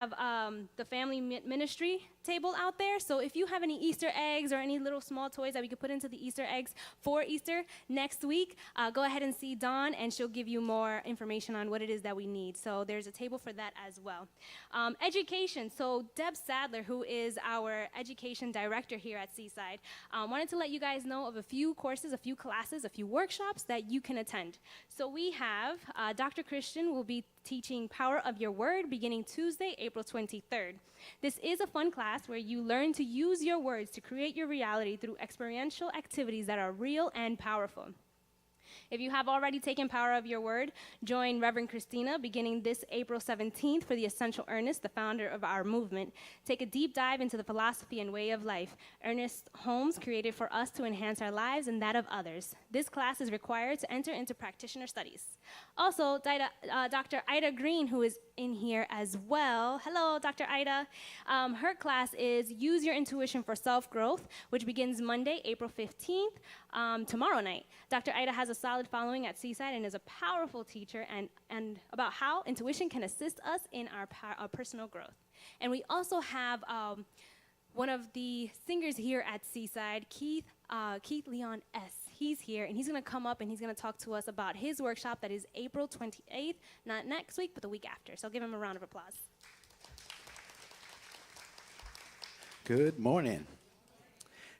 have the family ministry table out there. So if you have any Easter eggs or any little small toys that we could put into the Easter eggs for Easter next week, go ahead and see Dawn, and she'll give you more information on what it is that we need. So there's a table for that as well. Education. So Deb Sadler, who is our education director here at Seaside, wanted to let you guys know of a few courses, a few classes, a few workshops that you can attend. So we have Dr.Christian will be teaching Power of Your Word beginning Tuesday, April 23rd. This is a fun class where you learn to use your words to create your reality through experiential activities that are real and powerful. If you have already taken Power of Your Word, join Rev.Christina beginning this April 17th for the Essential Ernest, the founder of our movement. Take a deep dive into the philosophy and way of life. Ernest Holmes created for us to enhance our lives and that of others. This class is required to enter into practitioner studies. Also, Dr. Ida Green, who is in here as well. Hello, Dr. Ida. Her class is Use Your Intuition for Self-Growth, which begins Monday, April 15th, tomorrow night. Dr. Ida has a solid following at Seaside and is a powerful teacher and about how intuition can assist us in our personal growth. And we also have one of the singers here at Seaside, Keith Leon S. He's here, and he's going to come up and he's going to talk to us about his workshop that is April 28th, not next week, but the week after. So give him a round of applause. Good morning.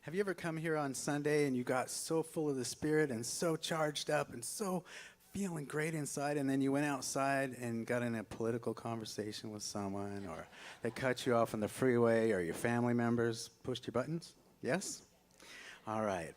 Have you ever come here on Sunday and you got so full of the Spirit and so charged up and so feeling great inside, and then you went outside and got in a political conversation with someone, or they cut you off on the freeway, or your family members pushed your buttons? Yes? All right.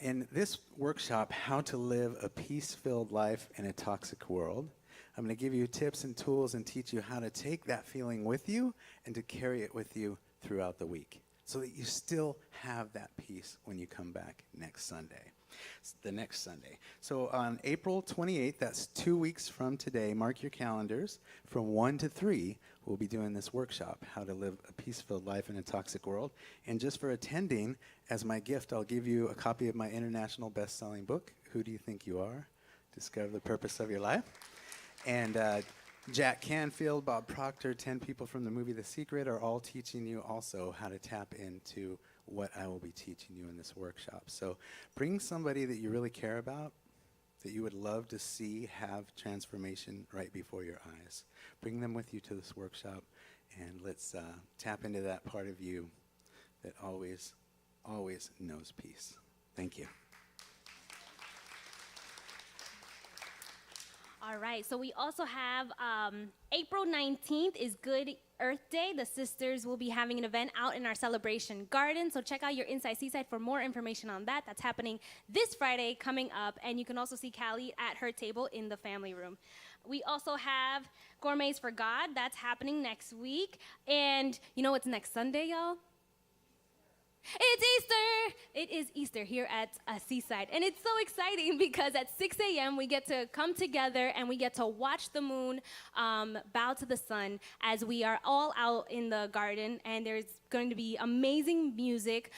In this workshop, How to Live a Peace-Filled Life in a Toxic World, I'm going to give you tips and tools and teach you how to take that feeling with you and to carry it with you throughout the week so that you still have that peace when you come back next Sunday. It's the next Sunday. So on April 28th, that's 2 weeks from today, mark your calendars, from 1 to 3, we'll be doing this workshop, How to Live a Peace-Filled Life in a Toxic World. And just for attending, as my gift, I'll give you a copy of my international best-selling book, Who Do You Think You Are? Discover the Purpose of Your Life. And Jack Canfield, Bob Proctor, 10 people from the movie The Secret are all teaching you also how to tap into what I will be teaching you in this workshop. So bring somebody that you really care about, that you would love to see have transformation right before your eyes. Bring them with you to this workshop, and let's tap into that part of you that always, always knows peace. Thank you. All right, so we also have April 19th is Good Earth Day. The sisters will be having an event out in our celebration garden, so check out your Inside Seaside for more information on that. That's happening this Friday coming up, and you can also see Callie at her table in the family room. We also have Gourmets for God. That's happening next week, and you know what's next Sunday, y'all? It's Easter! It is Easter here at Seaside. And it's so exciting because at 6 a.m. we get to come together and we get to watch the moon bow to the sun as we are all out in the garden. And there's going to be amazing music.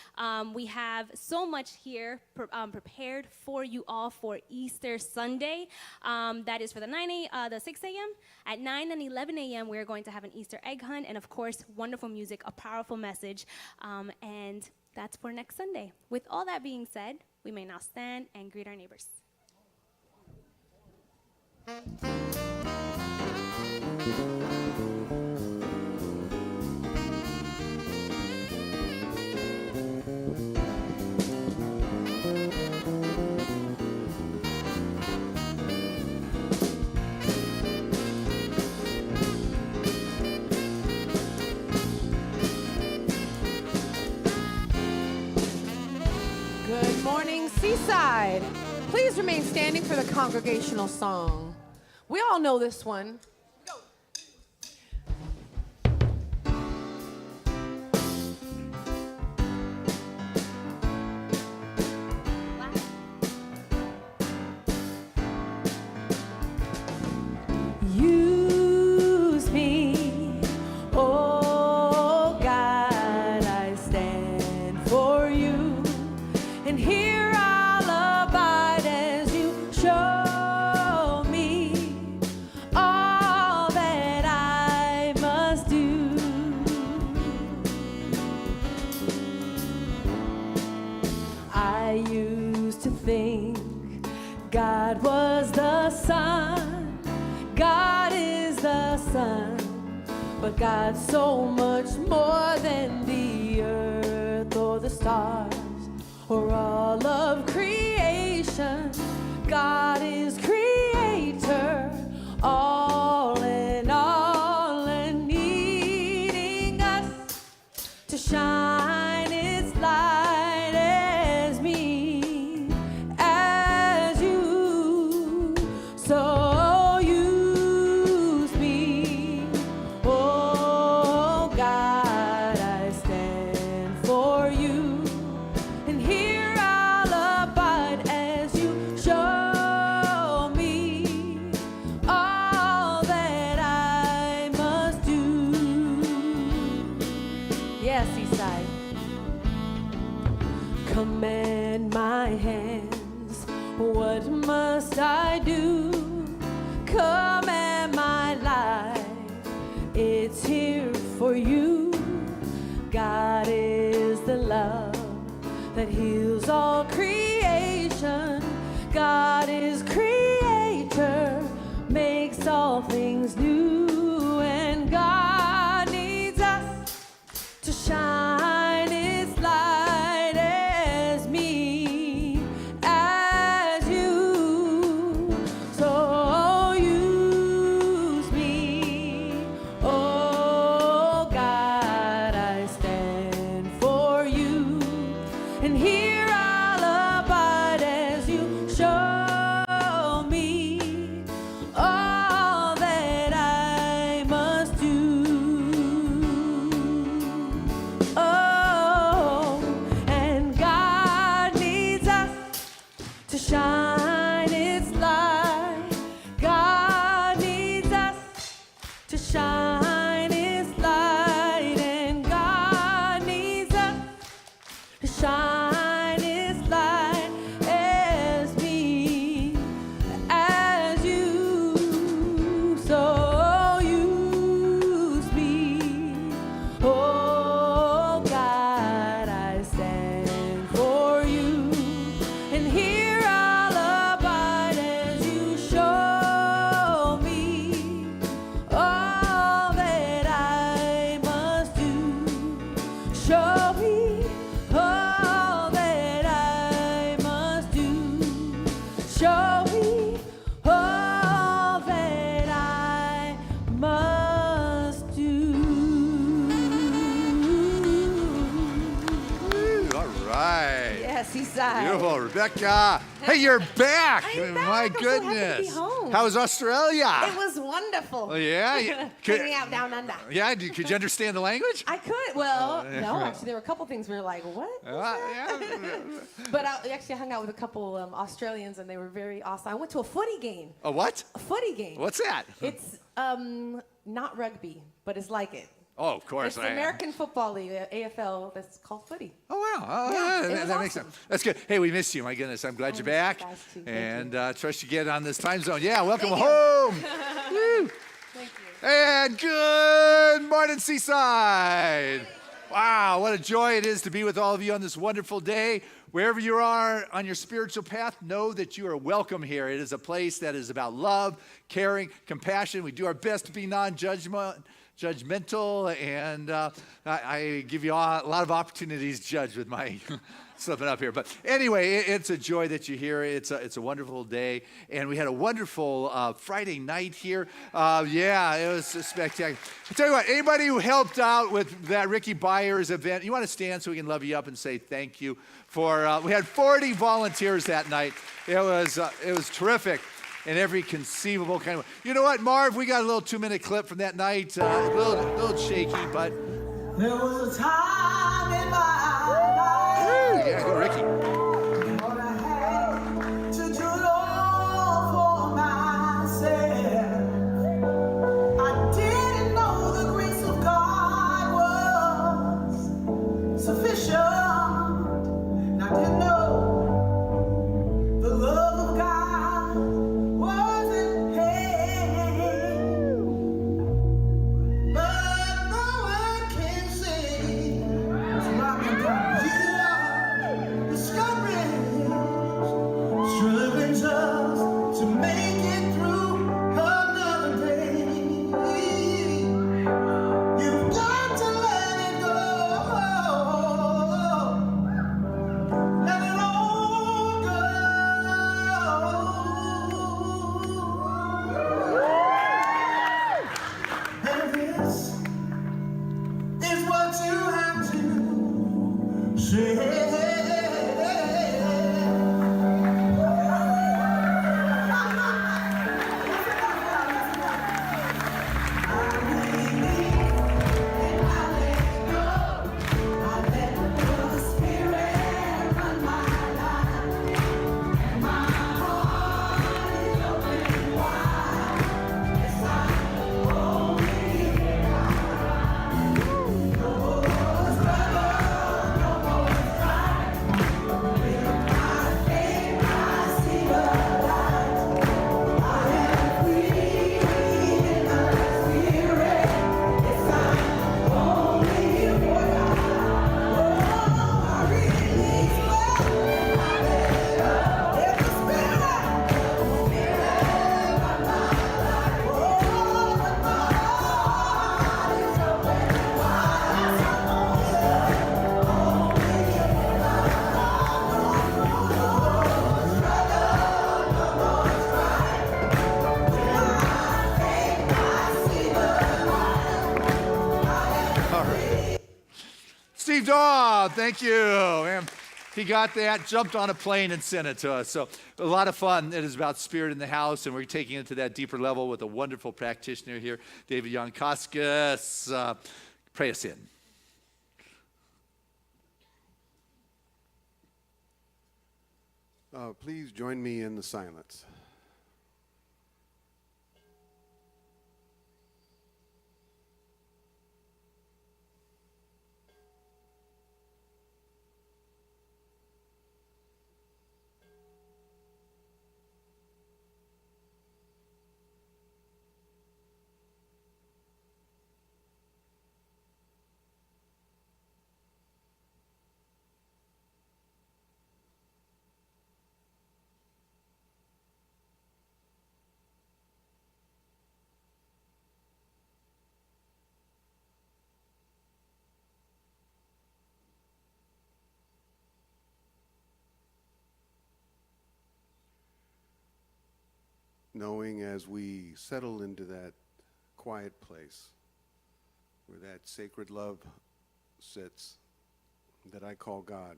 We have so much here prepared for you all for Easter Sunday. That is for the 6 a.m. At 9 and 11 a.m. we're going to have an Easter egg hunt. And, of course, wonderful music, a powerful message. And that's for next Sunday. With all that being said, we may now stand and greet our neighbors. Good morning, Seaside. Please remain standing for the congregational song. We all know this one. Use me, oh God, I stand for you. And here I'll abide as you show me all sun. But God's so much more than the earth or the stars or all of creation. God is creator, all in all, and needing us to shine its light as me, as you. So use me, oh God, I stand for you. And here I'll abide as you show me all that I must do. Yes, Eastside. Command my hands, what must I do? Command my life, it's here for you. God is the love that heals all creation. God is creator, makes all things new. And God needs us to shine its light as me, as you. So use me, oh God, I stand for you. And here I'll abide as you show me all that I must do. Oh, and God needs us to shine its light. God needs us to shine its light. And God needs us to shine its light as me, as you. So use me, oh God, I stand for you. And here I'll abide as you show me all that I must do. Show me all that I must do. Show me all that I must do. All right. Yes, Eastside. Beautiful, Rebecca. Hey, you're back. I'm My back. I'm so happy to goodness. be home. How was Australia? It was wonderful. Oh, yeah? Hanging out down under. Yeah, could you understand the language? I could. Well, no, actually, there were a couple things we were like, what? Yeah. But I hung out with a couple Australians, and they were very awesome. I went to a footy game. A what? A footy game. What's that? It's not rugby, but it's like it. Oh, of course. It's the American Football League, AFL, that's called footy. Oh, wow. Oh, Yeah, it was that makes awesome. sense. That's good. Hey, we missed you. My goodness. I'm glad I you're missed you back. guys, too. Thank And trust you get on this time zone. Yeah, welcome Thank you. home. Woo. Thank you. And good morning, Seaside. Wow, what a joy it is to be with all of you on this wonderful day. Wherever you are on your spiritual path, know that you are welcome here. It is a place that is about love, caring, compassion. We do our best to be non-judgmental, and I give you all, a lot of opportunities to judge with my slipping up here. But anyway, it's a joy that you're here. It's a wonderful day, and we had a wonderful Friday night here. Yeah, it was spectacular. I tell you what, anybody who helped out with that Ricky Byers event, you want to stand so we can love you up and say thank you for. We had 40 volunteers that night. It was terrific. In every conceivable kind of way. You know what, Marv? We got a little 2-minute clip from that night. A little shaky, but. There was a time in my life. Yeah, go Ricky. When I had to do it all for myself. I didn't know the grace of God was sufficient. And I didn't know the love of God wasn't hate. But no one can say it's my God. received. Oh, thank you. Man, he got that, jumped on a plane and sent it to us. So a lot of fun. It is about spirit in the house, and we're taking it to that deeper level with a wonderful practitioner here, David Yankoskis. Pray us in. Please join me in the silence. Knowing as we settle into that quiet place where that sacred love sits that I call God.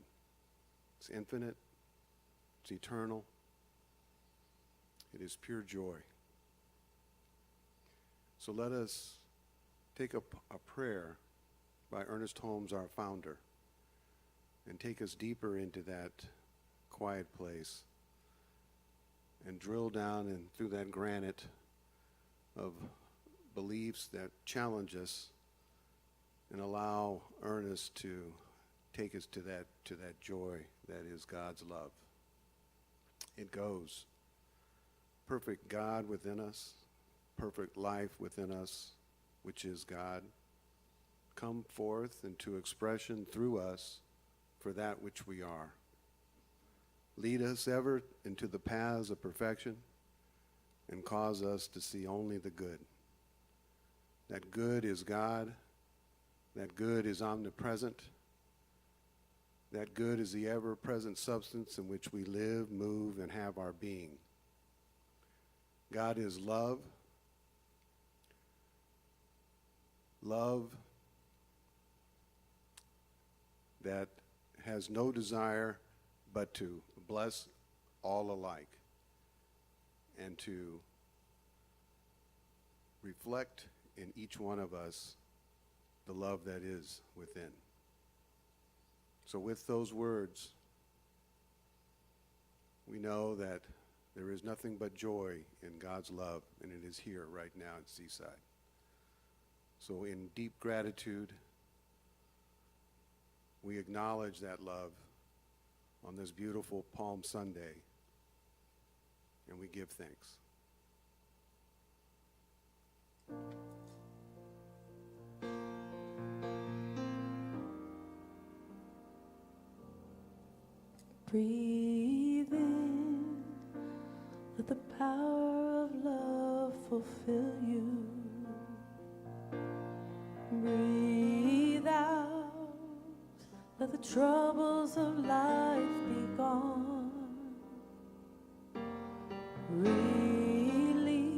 It's infinite, it's eternal, it is pure joy. So let us take up a prayer by Ernest Holmes, our founder, and take us deeper into that quiet place and drill down and through that granite of beliefs that challenge us and allow Ernest to take us to that joy that is God's love. It goes, perfect God within us, perfect life within us, which is God, come forth into expression through us for that which we are. Lead us ever into the paths of perfection and cause us to see only the good. That good is God. That good is omnipresent. That good is the ever-present substance in which we live, move, and have our being. God is love. Love that has no desire but to bless all alike and to reflect in each one of us the love that is within. So with those words, we know that there is nothing but joy in God's love, and it is here right now at Seaside. So in deep gratitude, we acknowledge that love on this beautiful Palm Sunday, and we give thanks. Breathe in, let the power of love fulfill you. Breathe out, let the troubles of life be gone. Release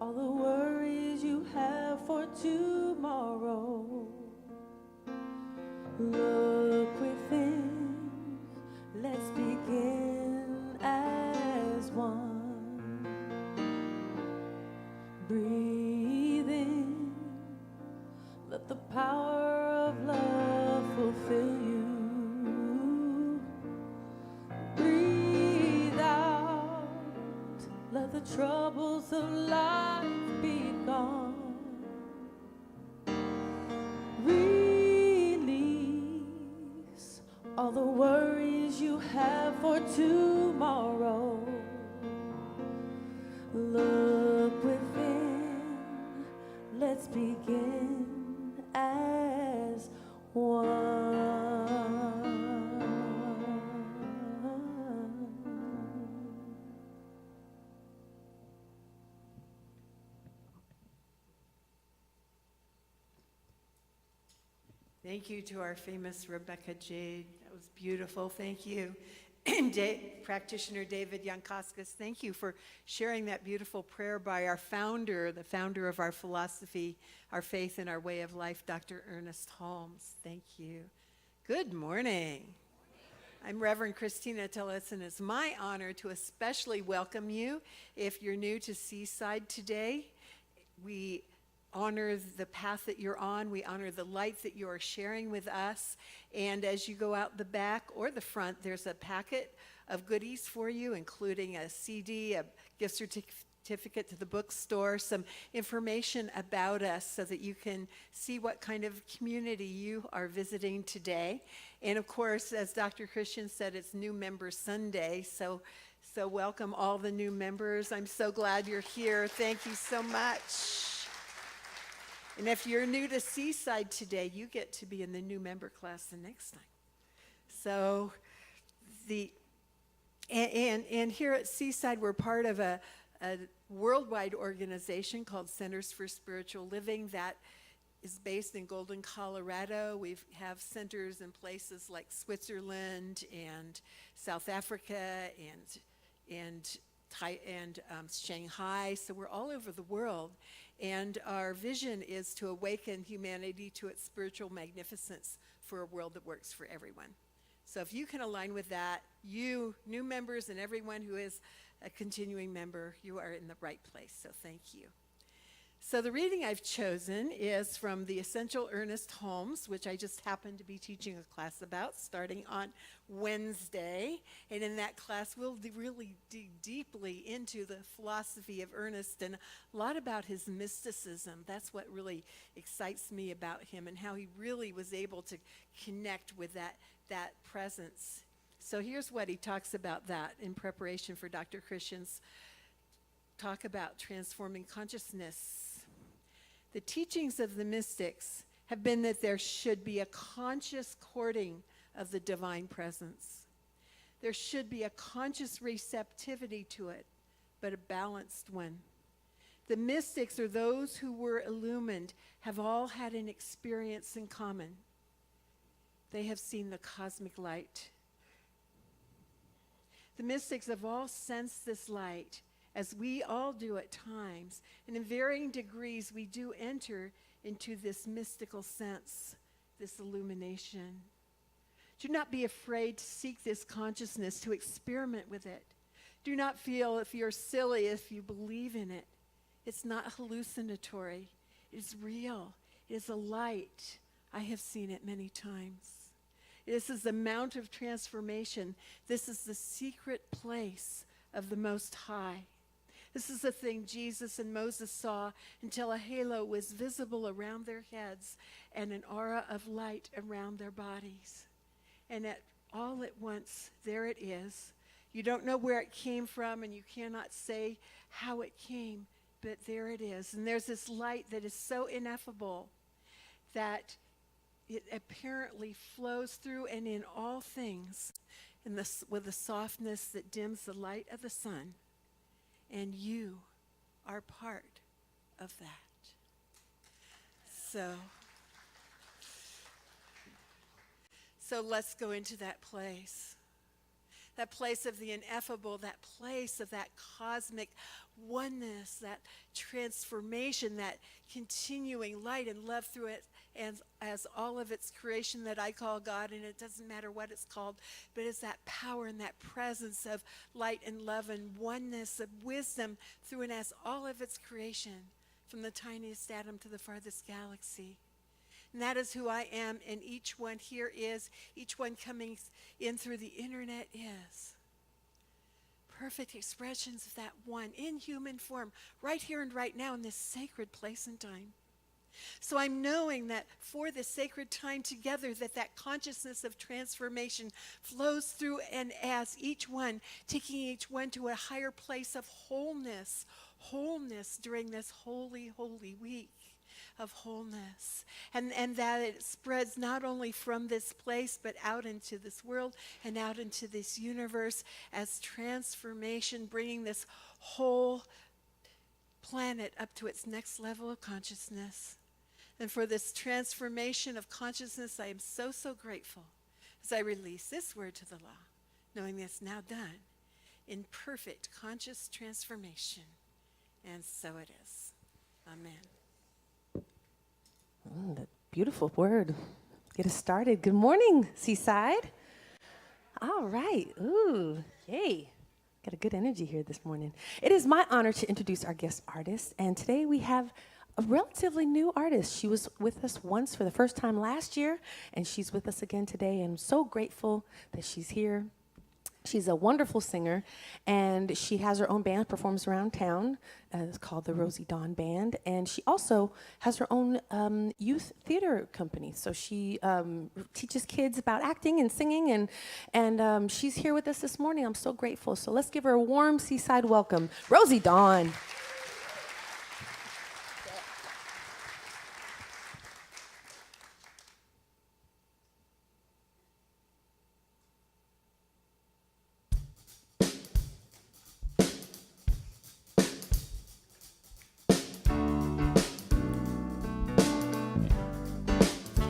all the worries you have for tomorrow. Look within, let's begin as one. Breathe in, let the power of love fulfill you. Breathe out, let the troubles of life be gone. Release all the worries you have for tomorrow. Look within, let's begin as one. Thank you to our famous Rebecca Jade. That was beautiful. Thank you. Practitioner David Yankauskas, thank you for sharing that beautiful prayer by our founder, the founder of our philosophy, our faith, and our way of life, Dr. Ernest Holmes. Thank you. Good morning. I'm Reverend Christina Tillis, and it's my honor to especially welcome you. If you're new to Seaside today, we honor the path that you're on. We honor the light that you are sharing with us. And as you go out the back or the front, there's a packet of goodies for you, including a CD, a gift certificate to the bookstore, some information about us so that you can see what kind of community you are visiting today. And of course, as Dr. Christian said, it's New Member Sunday, so welcome all the new members. I'm so glad you're here. Thank you so much. And if you're new to Seaside today, you get to be in the new member class the next time. So and here at Seaside, we're part of a worldwide organization called Centers for Spiritual Living that is based in Golden, Colorado. We have centers in places like Switzerland and South Africa and Shanghai. So we're all over the world. And our vision is to awaken humanity to its spiritual magnificence for a world that works for everyone. So if you can align with that, you, new members, and everyone who is a continuing member, you are in the right place. So thank you. So the reading I've chosen is from the Essential Ernest Holmes, which I just happened to be teaching a class about starting on Wednesday. And in that class, we'll really dig deeply into the philosophy of Ernest and a lot about his mysticism. That's what really excites me about him and how he really was able to connect with that presence. So here's what he talks about that in preparation for Dr. Christian's talk about transforming consciousness. The teachings of the mystics have been that there should be a conscious courting of the divine presence. There should be a conscious receptivity to it, but a balanced one. The mystics, or those who were illumined, have all had an experience in common. They have seen the cosmic light. The mystics have all sensed this light, as we all do at times, and in varying degrees we do enter into this mystical sense, this illumination. Do not be afraid to seek this consciousness, to experiment with it. Do not feel if you're silly if you believe in it. It's not hallucinatory. It is real. It is a light. I have seen it many times. This is the Mount of Transformation. This is the secret place of the Most High. This is the thing Jesus and Moses saw until a halo was visible around their heads and an aura of light around their bodies. And all at once, there it is. You don't know where it came from, and you cannot say how it came, but there it is. And there's this light that is so ineffable that it apparently flows through and in all things with a softness that dims the light of the sun. And you are part of that. So let's go into that place of the ineffable, that place of that cosmic oneness, that transformation, that continuing light and love through it, and as all of its creation that I call God, and it doesn't matter what it's called, but it's that power and that presence of light and love and oneness of wisdom through and as all of its creation, from the tiniest atom to the farthest galaxy. And that is who I am, and each one here is, each one coming in through the internet is. Perfect expressions of that one in human form, right here and right now in this sacred place and time. So I'm knowing that for this sacred time together, that consciousness of transformation flows through and as each one, taking each one to a higher place of wholeness during this holy, holy week of wholeness. And that it spreads not only from this place, but out into this world and out into this universe as transformation, bringing this whole planet up to its next level of consciousness. And for this transformation of consciousness, I am so, so grateful as I release this word to the law. knowing that it's now done in perfect conscious transformation. And so it is. Amen. That beautiful word. Get us started. Good morning, Seaside. All right. Ooh, yay. Got a good energy here this morning. It is my honor to introduce our guest artist, and today we have a relatively new artist. She was with us once for the first time last year, and she's with us again today, and I'm so grateful that she's here. She's a wonderful singer, and she has her own band, performs around town. It's called the Rosie Dawn Band, and she also has her own youth theater company. So she teaches kids about acting and singing, and she's here with us this morning. I'm so grateful. So let's give her a warm Seaside welcome, Rosie Dawn.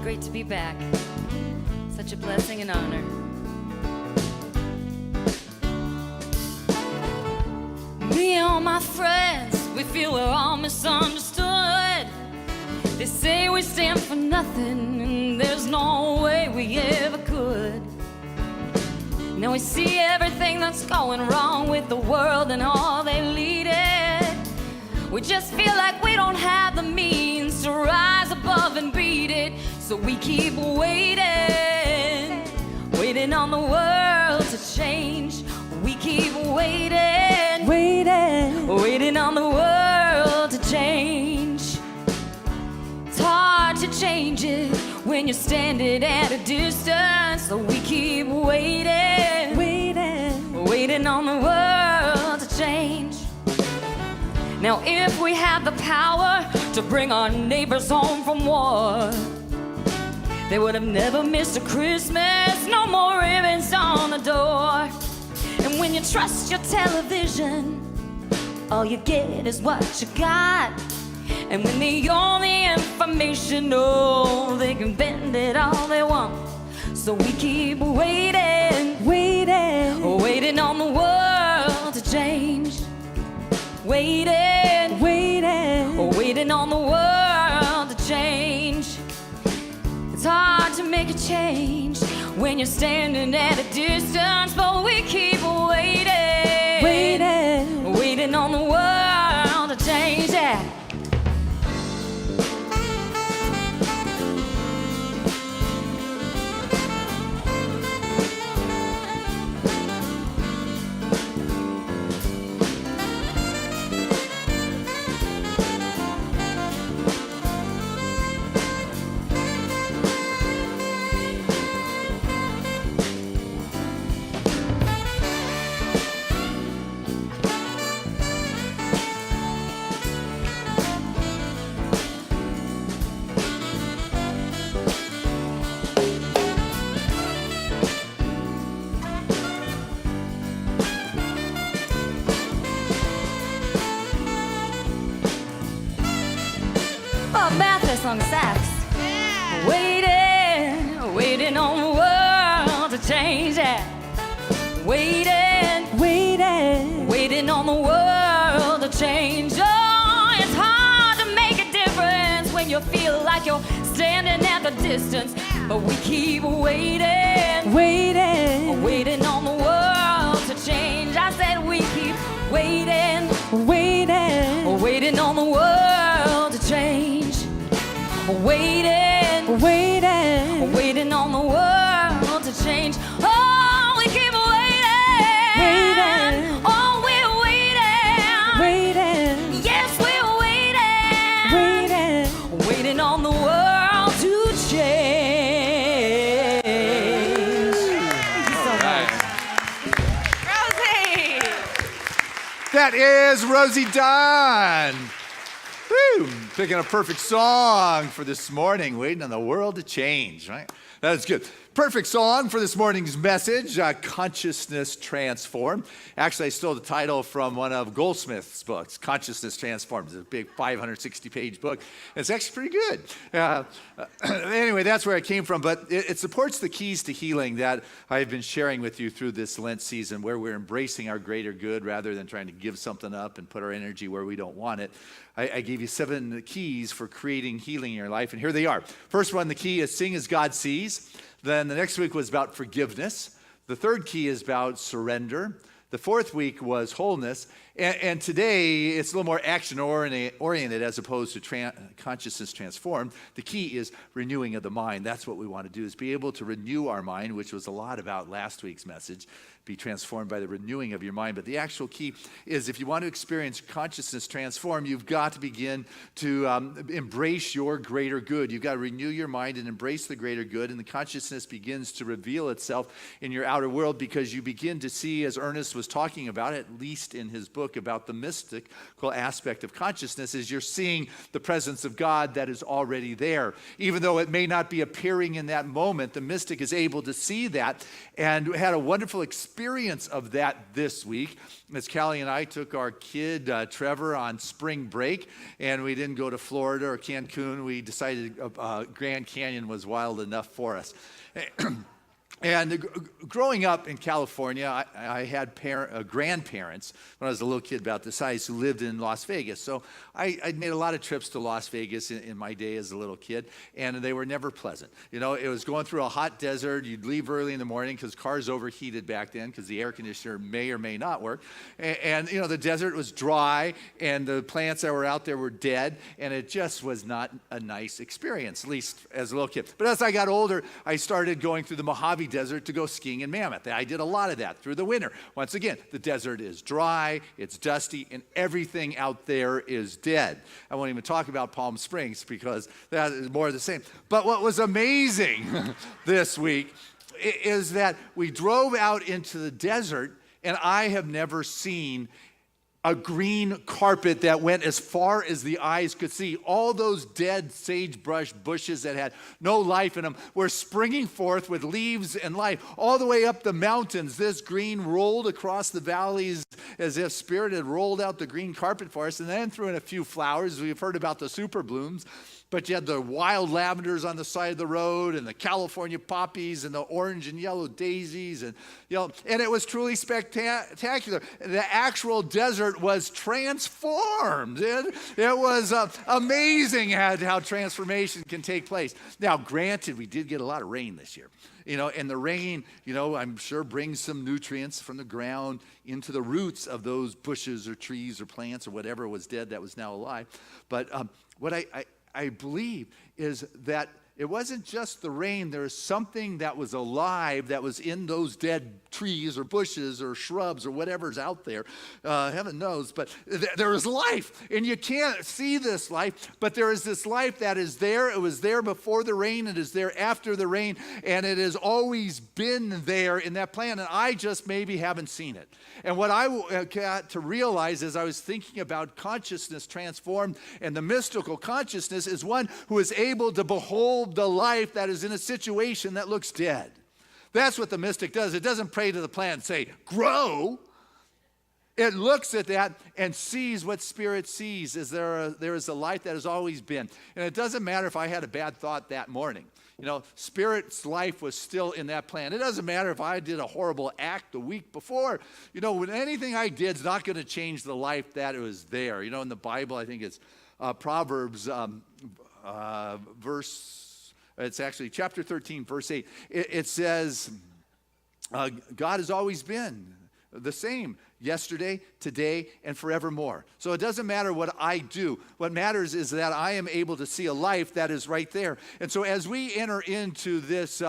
Great to be back. Such a blessing and honor. Me and all my friends, we feel we're all misunderstood. They say we stand for nothing, and there's no way we ever could. Now we see everything that's going wrong with the world and all they lead it. We just feel like we don't have the means to rise above and beat it. So we keep waiting, waiting on the world to change. We keep waiting, waiting on the world to change. It's hard to change it when you're standing at a distance. So we keep waiting, waiting on the world to change. Now if we had the power to bring our neighbors home from war, they would have never missed a Christmas, no more ribbons on the door. And when you trust your television, all you get is what you got. And when the only information, oh, they can bend it all they want. So we keep waiting, waiting on the world to change. Waiting, waiting on the world to change. It's hard to make a change when you're standing at a distance, but we keep waiting, waiting on the world to change. Yeah. Mathis on the sax. Waiting, waiting on the world to change. Yeah. Waiting, waiting on the world to change. Oh, it's hard to make a difference when you feel like you're standing at the distance. But we keep waiting, waiting on the world to change. I said we keep waiting, waiting on the world to change. Waiting, waiting on the world to change. Oh, we keep waiting, oh, we're waiting, yes, we're waiting on the world to change. Thank you so much. Rosie! That is Rosie Dawn. Woo! Picking a perfect song for this morning, waiting on the world to change, right? That's good. Perfect song for this morning's message, Consciousness Transformed. Actually, I stole the title from one of Goldsmith's books, Consciousness Transformed. It's a big 560-page book. It's actually pretty good. Anyway, that's where it came from, but it supports the keys to healing that I've been sharing with you through this Lent season, where we're embracing our greater good rather than trying to give something up and put our energy where we don't want it. I gave you 7 keys for creating healing in your life, and here they are. First one, the key is sing as God sees. Then the next week was about forgiveness. The third key is about surrender. The fourth week was wholeness. And today, it's a little more action-oriented as opposed to consciousness transformed. The key is renewing of the mind. That's what we want to do, is be able to renew our mind, which was a lot about last week's message. Be transformed by the renewing of your mind. But the actual key is, if you want to experience consciousness transform, you've got to begin to embrace your greater good. You've got to renew your mind and embrace the greater good, and the consciousness begins to reveal itself in your outer world, because you begin to see, as Ernest was talking about, at least in his book, about the mystical aspect of consciousness, is you're seeing the presence of God that is already there. Even though it may not be appearing in that moment, the mystic is able to see that, and had a wonderful experience of that this week. As Callie and I took our kid, Trevor, on spring break, and we didn't go to Florida or Cancun. We decided Grand Canyon was wild enough for us. And growing up in California, I had grandparents when I was a little kid about this size who lived in Las Vegas. So I'd made a lot of trips to Las Vegas in my day as a little kid, and they were never pleasant. You know, it was going through a hot desert. You'd leave early in the morning because cars overheated back then because the air conditioner may or may not work. And, you know, the desert was dry, and the plants that were out there were dead, and it just was not a nice experience, at least as a little kid. But as I got older, I started going through the Mojave Desert to go skiing in Mammoth. I did a lot of that through the winter. Once again, the desert is dry, it's dusty, and everything out there is dead. I won't even talk about Palm Springs because that is more of the same. But what was amazing this week is that we drove out into the desert, and I have never seen a green carpet that went as far as the eyes could see. All those dead sagebrush bushes that had no life in them were springing forth with leaves and life. All the way up the mountains, this green rolled across the valleys as if Spirit had rolled out the green carpet for us, and then threw in a few flowers. We've heard about the super blooms. But you had the wild lavenders on the side of the road, and the California poppies, and the orange and yellow daisies, and and it was truly spectacular. The actual desert was transformed. It was amazing how transformation can take place. Now, granted, we did get a lot of rain this year. You know, and the rain, you know, I'm sure brings some nutrients from the ground into the roots of those bushes or trees or plants or whatever was dead that was now alive. But what I believe is that it wasn't just the rain. There was something that was alive that was in those dead trees or bushes or shrubs or whatever's out there. Heaven knows, but there is life. And you can't see this life, but there is this life that is there. It was there before the rain. It is there after the rain. And it has always been there in that plant. And I just maybe haven't seen it. And what I got to realize as I was thinking about consciousness transformed, and the mystical consciousness is one who is able to behold the life that is in a situation that looks dead. That's what the mystic does. It doesn't pray to the plant and say, grow. It looks at that and sees what Spirit sees. There is a life that has always been. And it doesn't matter if I had a bad thought that morning. You know, Spirit's life was still in that plant. It doesn't matter if I did a horrible act the week before. You know, when anything I did is not going to change the life that was there. You know, in the Bible, I think it's Proverbs it's actually chapter 13, verse 8. It says, God has always been the same yesterday, today, and forevermore. So it doesn't matter what I do. What matters is that I am able to see a life that is right there. And so as we enter into this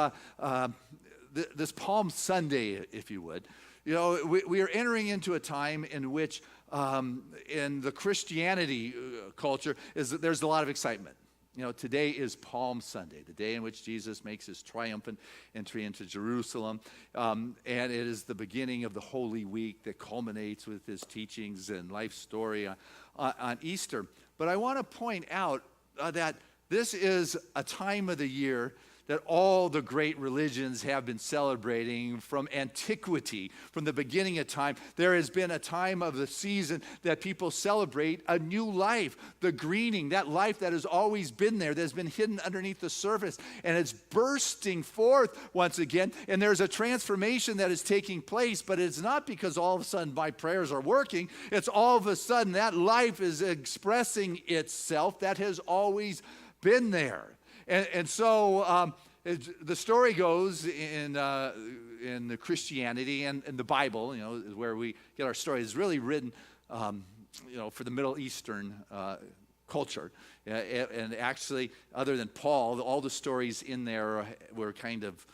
this Palm Sunday, if you would, you know, we are entering into a time in which in the Christianity culture there's a lot of excitement. You know, today is Palm Sunday, the day in which Jesus makes his triumphant entry into Jerusalem. And it is the beginning of the Holy Week that culminates with his teachings and life story on Easter. But I want to point out that this is a time of the year that all the great religions have been celebrating from antiquity, from the beginning of time. There has been a time of the season that people celebrate a new life, the greening, that life that has always been there, that has been hidden underneath the surface, and it's bursting forth once again. And there's a transformation that is taking place, but it's not because all of a sudden my prayers are working. It's all of a sudden that life is expressing itself that has always been there. And so the story goes in the Christianity and the Bible, is where we get our story. It's really written, for the Middle Eastern culture. And actually, other than Paul, all the stories in there were kind of,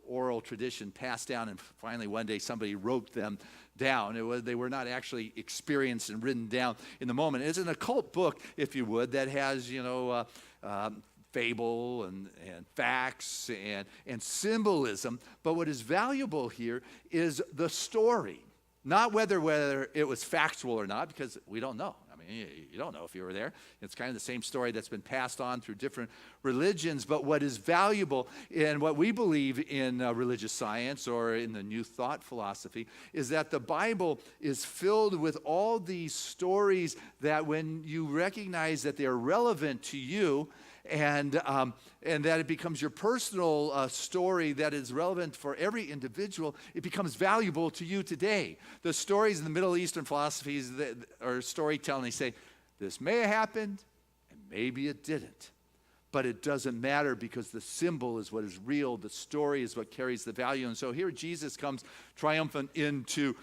oral tradition passed down, and finally one day somebody wrote them down. They were not actually experienced and written down in the moment. It's an occult book, if you would, that has, fable and facts and symbolism. But what is valuable here is the story, not whether it was factual or not, because we don't know. I mean, you don't know if you were there. It's kind of the same story that's been passed on through different religions. But what is valuable and what we believe in religious science or in the New Thought philosophy is that the Bible is filled with all these stories that when you recognize that they're relevant to you, and that it becomes your personal story that is relevant for every individual, it becomes valuable to you today. The stories in the Middle Eastern philosophies that are storytelling, they say, this may have happened, and maybe it didn't. But it doesn't matter because the symbol is what is real. The story is what carries the value. And so here Jesus comes triumphant into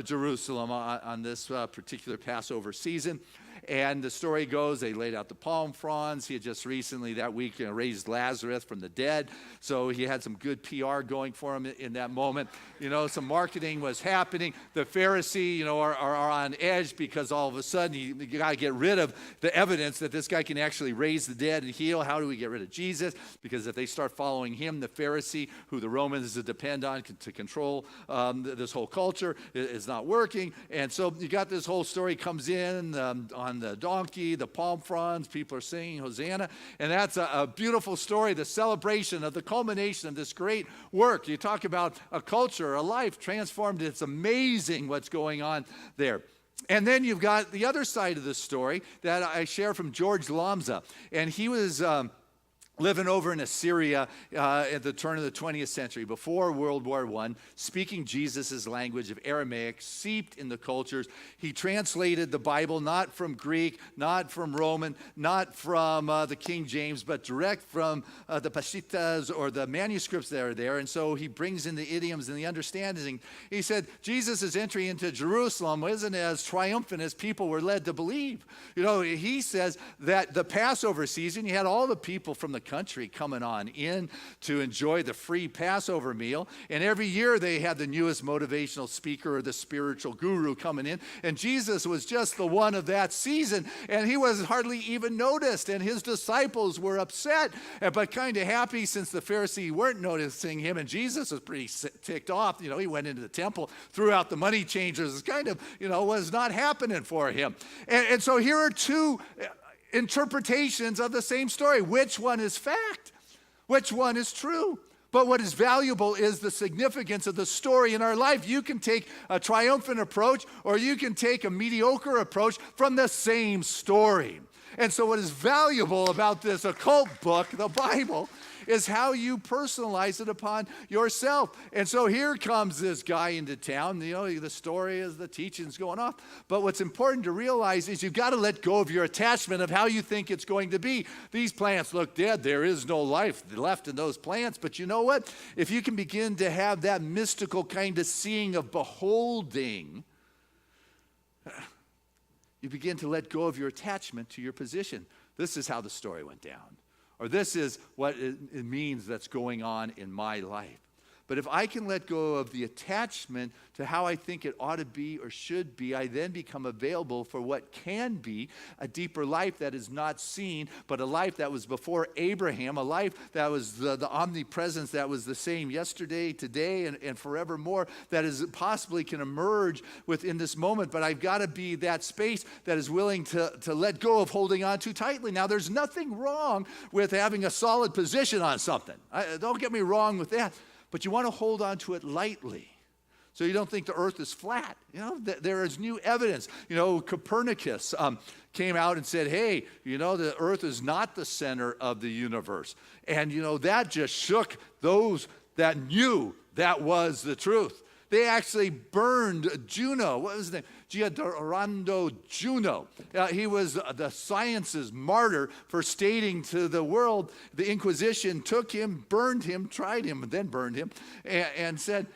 Jerusalem on this particular Passover season. And the story goes, they laid out the palm fronds. He had just recently that week raised Lazarus from the dead. So he had some good PR going for him in that moment. Some marketing was happening. The Pharisee, are on edge because all of a sudden you got to get rid of the evidence that this guy can actually raise the dead and heal. How do we get rid of Jesus? Because if they start following him, the Pharisee, who the Romans depend on to control this whole culture, is not working. And so you got this whole story comes in on the donkey, the palm fronds, people are singing Hosanna, and that's a beautiful story, the celebration of the culmination of this great work. You talk about a culture, a life transformed. It's amazing what's going on there. And then you've got the other side of the story that I share from George Lamza, and he was living over in Assyria at the turn of the 20th century, before World War I, speaking Jesus' language of Aramaic, seeped in the cultures. He translated the Bible not from Greek, not from Roman, not from the King James, but direct from the Peshitas or the manuscripts that are there. And so he brings in the idioms and the understanding. He said, Jesus' entry into Jerusalem isn't as triumphant as people were led to believe. He says that the Passover season, you had all the people from the country coming on in to enjoy the free Passover meal. And every year they had the newest motivational speaker or the spiritual guru coming in. And Jesus was just the one of that season. And he was hardly even noticed. And his disciples were upset, but kind of happy since the Pharisee weren't noticing him. And Jesus was pretty ticked off. He went into the temple, threw out the money changers. It kind of, was not happening for him. And so here are two interpretations of the same story. Which one is fact? Which one is true? But what is valuable is the significance of the story in our life. You can take a triumphant approach or you can take a mediocre approach from the same story. And so what is valuable about this occult book, the Bible, is how you personalize it upon yourself. And so here comes this guy into town. The story is the teaching's going off. But what's important to realize is you've got to let go of your attachment of how you think it's going to be. These plants look dead. There is no life left in those plants. But you know what? If you can begin to have that mystical kind of seeing of beholding, you begin to let go of your attachment to your position. This is how the story went down. Or this is what it means that's going on in my life. But if I can let go of the attachment to how I think it ought to be or should be, I then become available for what can be a deeper life that is not seen, but a life that was before Abraham, a life that was the omnipresence that was the same yesterday, today, and forevermore, that is possibly can emerge within this moment. But I've got to be that space that is willing to let go of holding on too tightly. Now, there's nothing wrong with having a solid position on something. Don't get me wrong with that. But you want to hold on to it lightly so you don't think the earth is flat. There is new evidence. Copernicus came out and said, hey, the earth is not the center of the universe. And, that just shook those that knew that was the truth. They actually burned Juno. What was his name? Giordano Juno. He was the science's martyr for stating to the world. The Inquisition took him, burned him, tried him, and then burned him, and said,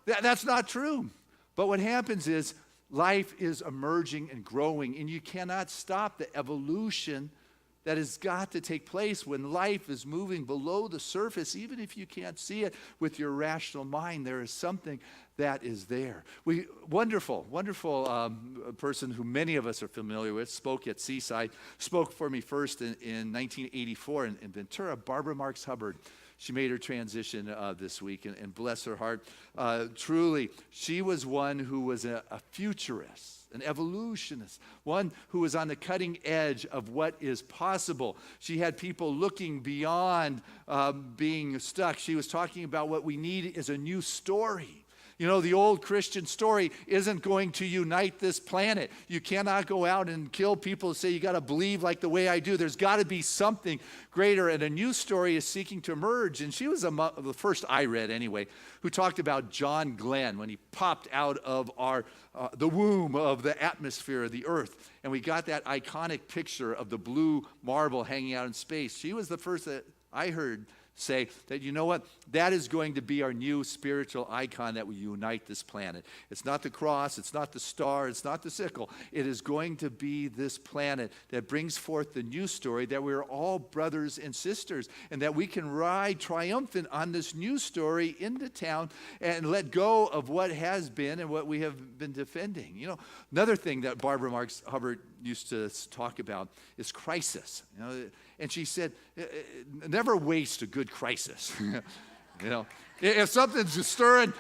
that's not true. But what happens is life is emerging and growing, and you cannot stop the evolution that has got to take place when life is moving below the surface. Even if you can't see it with your rational mind, there is something that is there. Wonderful person who many of us are familiar with, spoke at Seaside, spoke for me first in 1984 in Ventura, Barbara Marks Hubbard. She made her transition this week, and bless her heart. Truly, she was one who was a futurist, an evolutionist, one who was on the cutting edge of what is possible. She had people looking beyond being stuck. She was talking about what we need is a new story. The old Christian story isn't going to unite this planet. You cannot go out and kill people and say you got to believe like the way I do. There's got to be something greater, and a new story is seeking to emerge. And she was the first I read anyway, who talked about John Glenn when he popped out of the womb of the atmosphere of the earth, and we got that iconic picture of the blue marble hanging out in space. She was the first that I heard say that, that is going to be our new spiritual icon that will unite this planet. It's not the cross, it's not the star, it's not the sickle. It is going to be this planet that brings forth the new story that we're all brothers and sisters, and that we can ride triumphant on this new story into town and let go of what has been and what we have been defending. Another thing that Barbara Marks Hubbard used to talk about is crisis. And she said, never waste a good crisis. If something's stirring,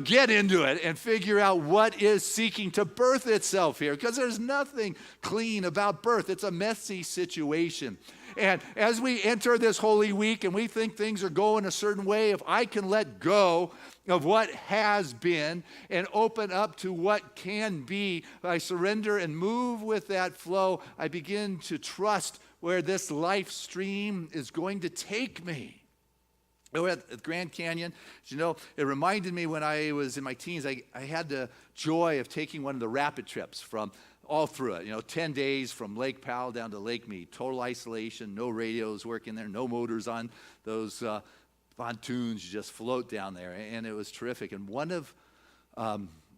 get into it and figure out what is seeking to birth itself here, because there's nothing clean about birth. It's a messy situation. And as we enter this Holy Week and we think things are going a certain way, if I can let go of what has been and open up to what can be, I surrender and move with that flow, I begin to trust where this life stream is going to take me. At Grand Canyon, it reminded me when I was in my teens, I had the joy of taking one of the rapid trips from all through it. 10 days from Lake Powell down to Lake Mead. Total isolation, no radios working there, no motors on those pontoons. You just float down there, and it was terrific. And one of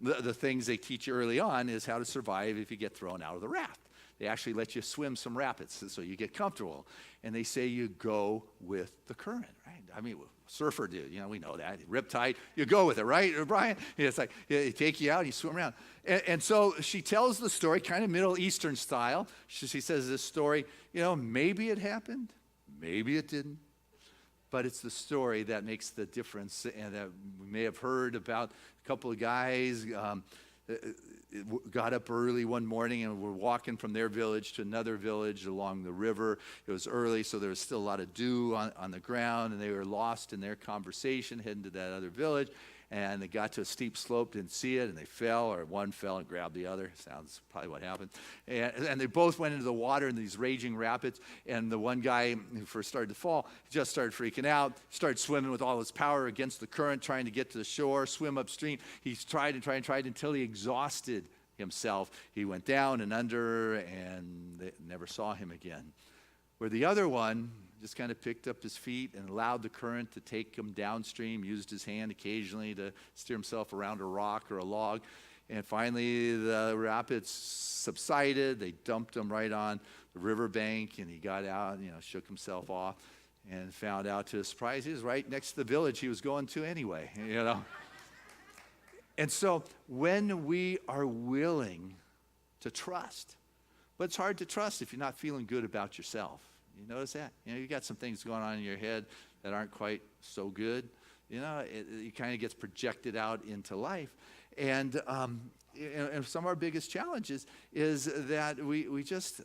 the things they teach you early on is how to survive if you get thrown out of the raft. They actually let you swim some rapids so you get comfortable. And they say you go with the current, right? I mean, surfer dude, we know that. Riptide, you go with it, right, Brian? It's like, they take you out, you swim around. And so she tells the story, kind of Middle Eastern style. She says this story, maybe it happened, maybe it didn't. But it's the story that makes the difference. And we may have heard about a couple of guys got up early one morning and were walking from their village to another village along the river. It was early, so there was still a lot of dew on the ground, and they were lost in their conversation heading to that other village. And they got to a steep slope, didn't see it, and they fell, or one fell and grabbed the other. Sounds probably what happened. And they both went into the water in these raging rapids, and the one guy who first started to fall just started freaking out, started swimming with all his power against the current, trying to get to the shore, swim upstream. He tried until he exhausted himself. He went down and under, and they never saw him again. Where the other one just kind of picked up his feet and allowed the current to take him downstream, used his hand occasionally to steer himself around a rock or a log. And finally, the rapids subsided. They dumped him right on the riverbank, and he got out, shook himself off. and found out to his surprise he was right next to the village he was going to anyway, you know. And so when we are willing to trust, but it's hard to trust if you're not feeling good about yourself. You notice that? You know, you got some things going on in your head that aren't quite so good. You know, it kind of gets projected out into life. And some of our biggest challenges is that we just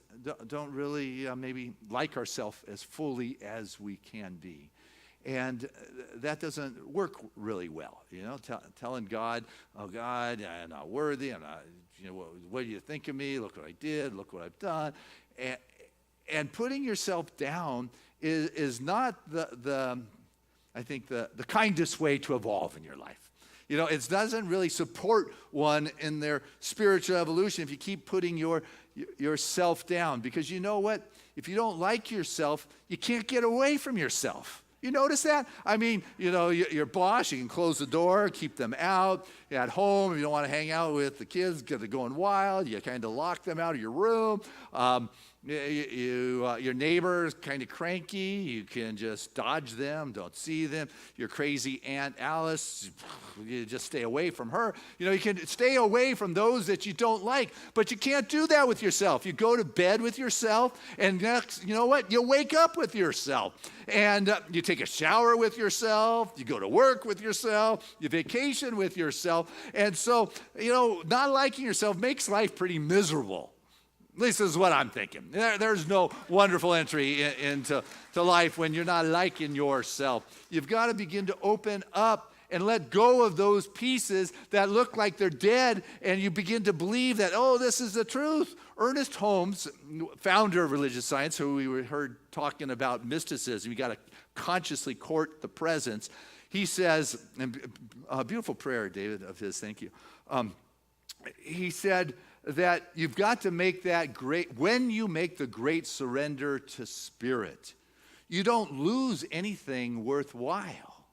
don't really maybe like ourselves as fully as we can be. And that doesn't work really well, you know, telling God, oh, God, I'm not worthy. I'm not, you know, what do you think of me? Look what I did. Look what I've done. And putting yourself down is not I think the kindest way to evolve in your life. You know, it doesn't really support one in their spiritual evolution if you keep putting yourself down. Because you know what? If you don't like yourself, you can't get away from yourself. You notice that? I mean, you know, your boss, you can close the door, keep them out. At home, if you don't want to hang out with the kids because they're going wild, you kind of lock them out of your room. Your neighbor's kind of cranky. You can just dodge them, don't see them. Your crazy Aunt Alice, you just stay away from her. You know, you can stay away from those that you don't like, but you can't do that with yourself. You go to bed with yourself, and next, you know what? You wake up with yourself, and you take a shower with yourself. You go to work with yourself. You vacation with yourself. And so, you know, not liking yourself makes life pretty miserable. At least this is what I'm thinking. There's no wonderful entry into life when you're not liking yourself. You've got to begin to open up and let go of those pieces that look like they're dead, and you begin to believe that, oh, this is the truth. Ernest Holmes, founder of religious science, who we heard talking about mysticism, you got to consciously court the presence. He says, and a beautiful prayer, David, of his, thank you. He said that you've got to make that great, when you make the great surrender to spirit, you don't lose anything worthwhile.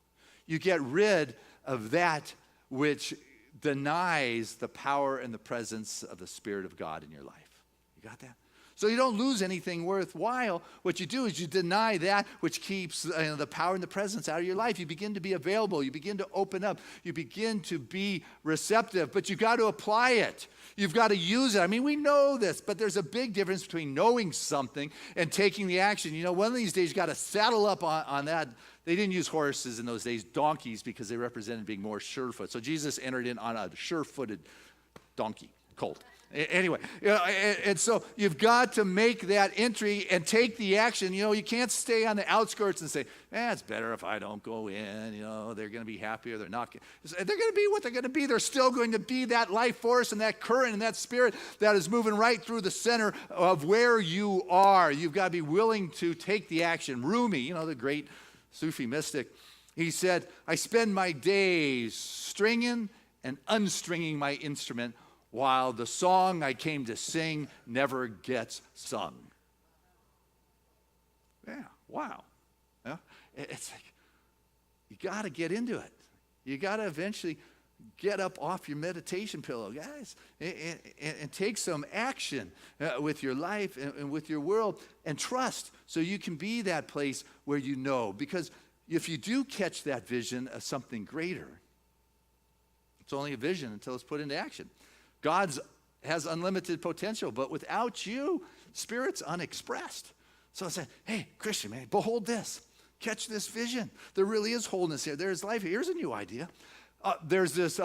You get rid of that which denies the power and the presence of the Spirit of God in your life. You got that? So you don't lose anything worthwhile. What you do is you deny that which keeps the power and the presence out of your life. You begin to be available. You begin to open up. You begin to be receptive, but you've got to apply it. You've got to use it. I mean, we know this, but there's a big difference between knowing something and taking the action. You know, one of these days you've got to saddle up on that. They didn't use horses in those days, donkeys, because they represented being more surefoot. So Jesus entered in on a sure-footed donkey, colt. Anyway, you know, and so you've got to make that entry and take the action. You know, you can't stay on the outskirts and say, it's better if I don't go in. You know, they're going to be happy or they're not. They're going to be what they're going to be. They're still going to be that life force and that current and that spirit that is moving right through the center of where you are. You've got to be willing to take the action. Rumi, you know, the great Sufi mystic, he said, I spend my days stringing and unstringing my instrument while the song I came to sing never gets sung. Yeah, wow. Yeah, it's like, you got to get into it. You got to eventually get up off your meditation pillow, guys, and take some action with your life and with your world, and trust so you can be that place where you know. Because if you do catch that vision of something greater, it's only a vision until it's put into action. God has unlimited potential, but without you, Spirit's unexpressed. So I said, hey, Christian, man, behold this. Catch this vision. There really is wholeness here. There's life here. Here's a new idea. There's this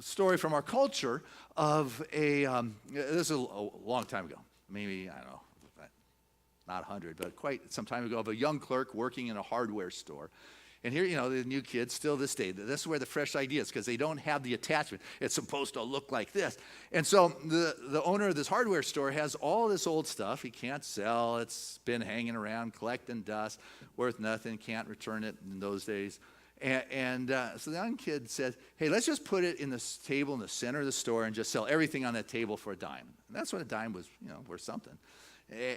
story from our culture of this is a long time ago. Maybe, I don't know, not 100, but quite some time ago, of a young clerk working in a hardware store. And here, you know, the new kids, still this day, this is where the fresh ideas, because they don't have the attachment. It's supposed to look like this. And so the owner of this hardware store has all this old stuff he can't sell. It's been hanging around, collecting dust, worth nothing, can't return it in those days. And so the young kid says, hey, let's just put it in this table in the center of the store and just sell everything on that table for a dime. And that's when a dime was, you know, worth something.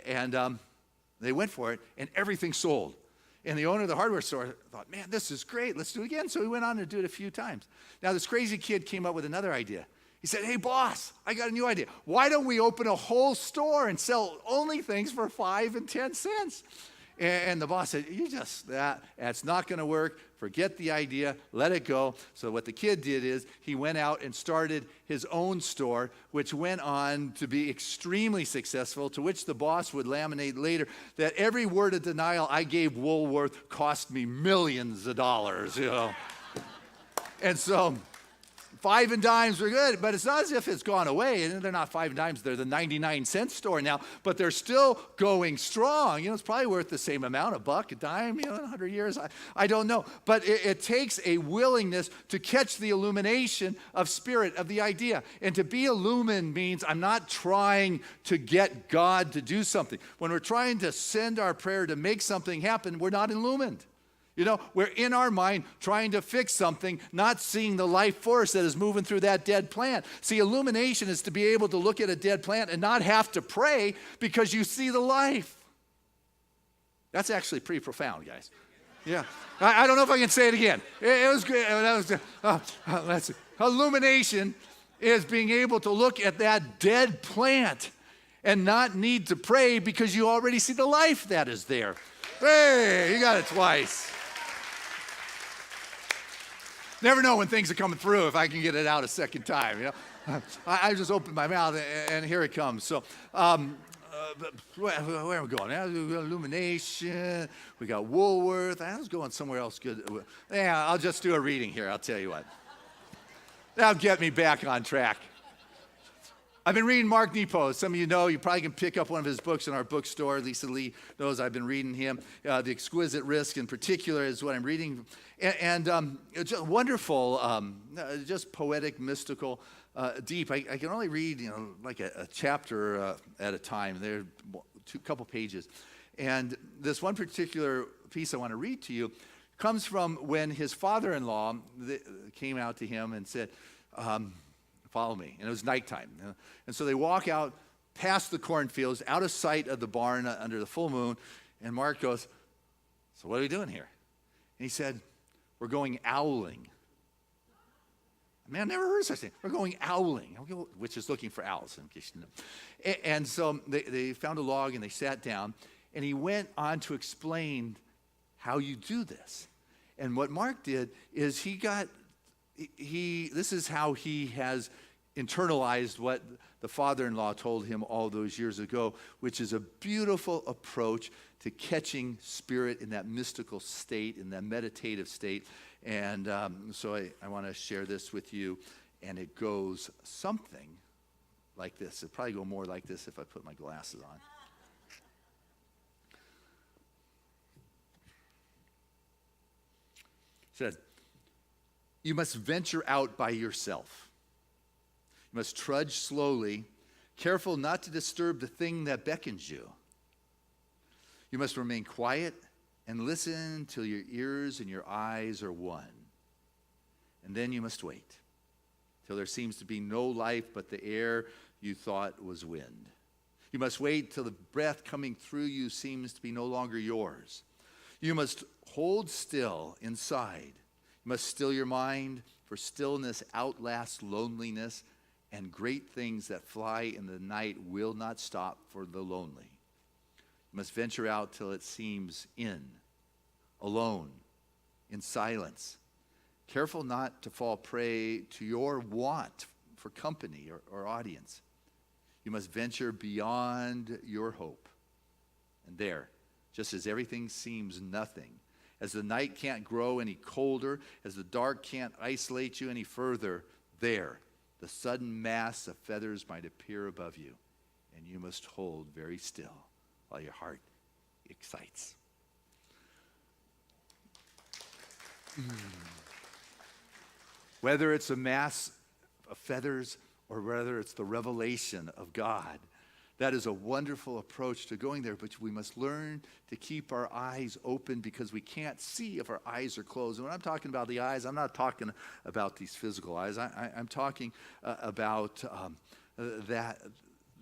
And they went for it, and everything sold. And the owner of the hardware store thought, man, this is great. Let's do it again. So he went on to do it a few times. Now, this crazy kid came up with another idea. He said, hey, boss, I got a new idea. Why don't we open a whole store and sell only things for 5 and 10 cents? And the boss said, that's not going to work. Forget the idea. Let it go. So what the kid did is he went out and started his own store, which went on to be extremely successful, to which the boss would laminate later that every word of denial I gave Woolworth cost me millions of dollars, And so 5 and dimes were good, but it's not as if it's gone away. And they're not 5 and dimes, they're the 99-cent store now, but they're still going strong. It's probably worth the same amount, $1, a dime, in 100 years. I don't know. But it takes a willingness to catch the illumination of spirit, of the idea. And to be illumined means I'm not trying to get God to do something. When we're trying to send our prayer to make something happen, we're not illumined. We're in our mind trying to fix something, not seeing the life force that is moving through that dead plant. See, illumination is to be able to look at a dead plant and not have to pray because you see the life. That's actually pretty profound, guys. Yeah. I don't know if I can say it again. It was good. Let's see. Illumination is being able to look at that dead plant and not need to pray because you already see the life that is there. Hey, you got it twice. Never know when things are coming through if I can get it out a second time. I just opened my mouth and here it comes. So where are we going? Illumination. We got Woolworth. I was going somewhere else good. Yeah, I'll just do a reading here. I'll tell you what. That'll get me back on track. I've been reading Mark Nepo. Some of you know, you probably can pick up one of his books in our bookstore. Lisa Lee knows I've been reading him. The Exquisite Risk in particular is what I'm reading. And it's just wonderful, just poetic, mystical, deep. I can only read, like a chapter at a time. They're a couple pages. And this one particular piece I want to read to you comes from when his father-in-law came out to him and said, follow me. And it was nighttime. And so they walk out past the cornfields, out of sight of the barn under the full moon. And Mark goes, so what are we doing here? And he said, we're going owling. Man, I never heard such a thing. We're going owling, which is looking for owls, in case you know. And so they found a log and they sat down. And he went on to explain how you do this. And what Mark did is this is how he has internalized what the father-in-law told him all those years ago, which is a beautiful approach to catching spirit in that mystical state, in that meditative state. And so I want to share this with you, and it goes something like this. It'd probably go more like this if I put my glasses on. It said, you must venture out by yourself. You must trudge slowly, careful not to disturb the thing that beckons you. You must remain quiet and listen till your ears and your eyes are one. And then you must wait till there seems to be no life but the air you thought was wind. You must wait till the breath coming through you seems to be no longer yours. You must hold still inside. You must still your mind, for stillness outlasts loneliness, and great things that fly in the night will not stop for the lonely. You must venture out till it seems alone, in silence, careful not to fall prey to your want for company or audience. You must venture beyond your hope. And there, just as everything seems nothing, as the night can't grow any colder, as the dark can't isolate you any further, there, the sudden mass of feathers might appear above you, and you must hold very still while your heart excites. Whether it's a mass of feathers or whether it's the revelation of God, that is a wonderful approach to going there, but we must learn to keep our eyes open because we can't see if our eyes are closed. And when I'm talking about the eyes, I'm not talking about these physical eyes. I'm talking about that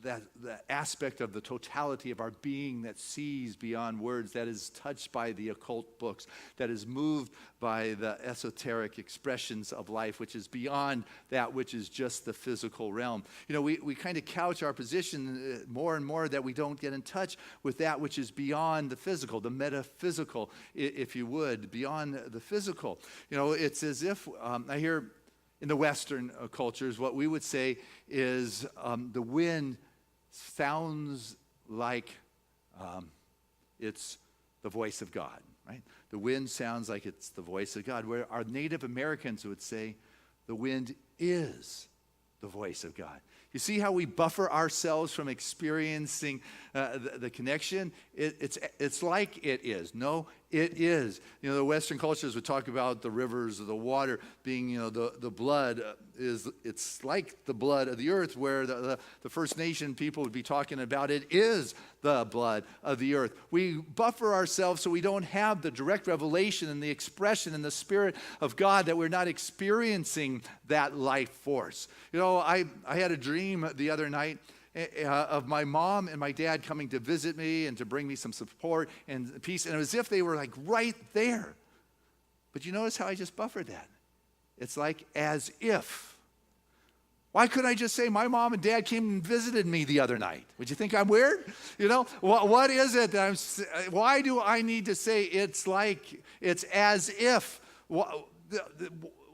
the aspect of the totality of our being that sees beyond words, that is touched by the occult books, that is moved by the esoteric expressions of life, which is beyond that which is just the physical realm. You know, we kind of couch our position more and more that we don't get in touch with that which is beyond the physical, the metaphysical, if you would, beyond the physical. You know, it's as if I hear in the Western cultures, what we would say is the wind sounds like it's the voice of God, right? The wind sounds like it's the voice of God, where our Native Americans would say the wind is the voice of God. You see how we buffer ourselves from experiencing the connection? It's like it is. No, it is. You know, the Western cultures would talk about the rivers or the water being, you know, the blood it's like the blood of the earth, where the First Nation people would be talking about it is the blood of the earth. We buffer ourselves so we don't have the direct revelation and the expression and the Spirit of God, that we're not experiencing that life force. You know, I had a dream the other night of my mom and my dad coming to visit me and to bring me some support and peace, and it was as if they were like right there. But you notice how I just buffered that? It's like as if. Why couldn't I just say my mom and dad came and visited me the other night? Would you think I'm weird? You know, what is it that why do I need to say it's like, it's as if?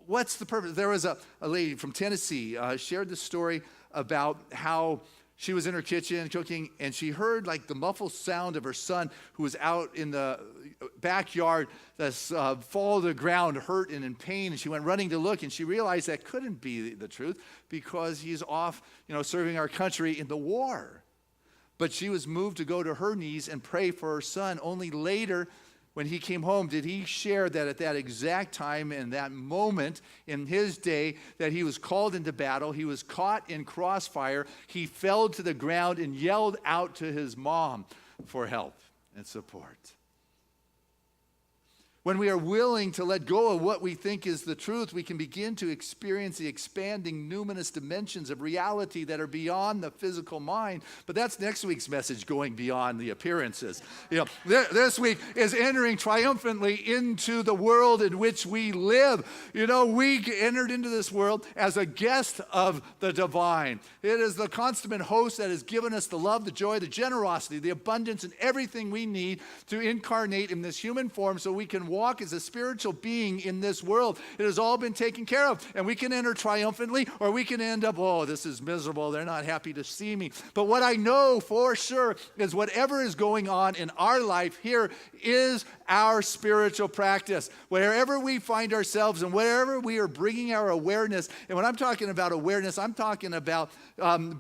What's the purpose? There was a lady from Tennessee shared the story about how she was in her kitchen cooking, and she heard like the muffled sound of her son, who was out in the backyard, fall to the ground, hurt and in pain. And she went running to look, and she realized that couldn't be the truth, because he's off, you know, serving our country in the war. But she was moved to go to her knees and pray for her son. Only later, when he came home, did he share that at that exact time and that moment in his day that he was called into battle, he was caught in crossfire, he fell to the ground and yelled out to his mom for help and support. When we are willing to let go of what we think is the truth, we can begin to experience the expanding, numinous dimensions of reality that are beyond the physical mind. But that's next week's message, going beyond the appearances. You know, this week is entering triumphantly into the world in which we live. You know, we entered into this world as a guest of the divine. It is the consummate host that has given us the love, the joy, the generosity, the abundance, and everything we need to incarnate in this human form so we can walk as a spiritual being in this world. It has all been taken care of, and we can enter triumphantly, or we can end up, oh, this is miserable, they're not happy to see me. But what I know for sure is whatever is going on in our life here is our spiritual practice. Wherever we find ourselves and wherever we are bringing our awareness, and when I'm talking about awareness, I'm talking about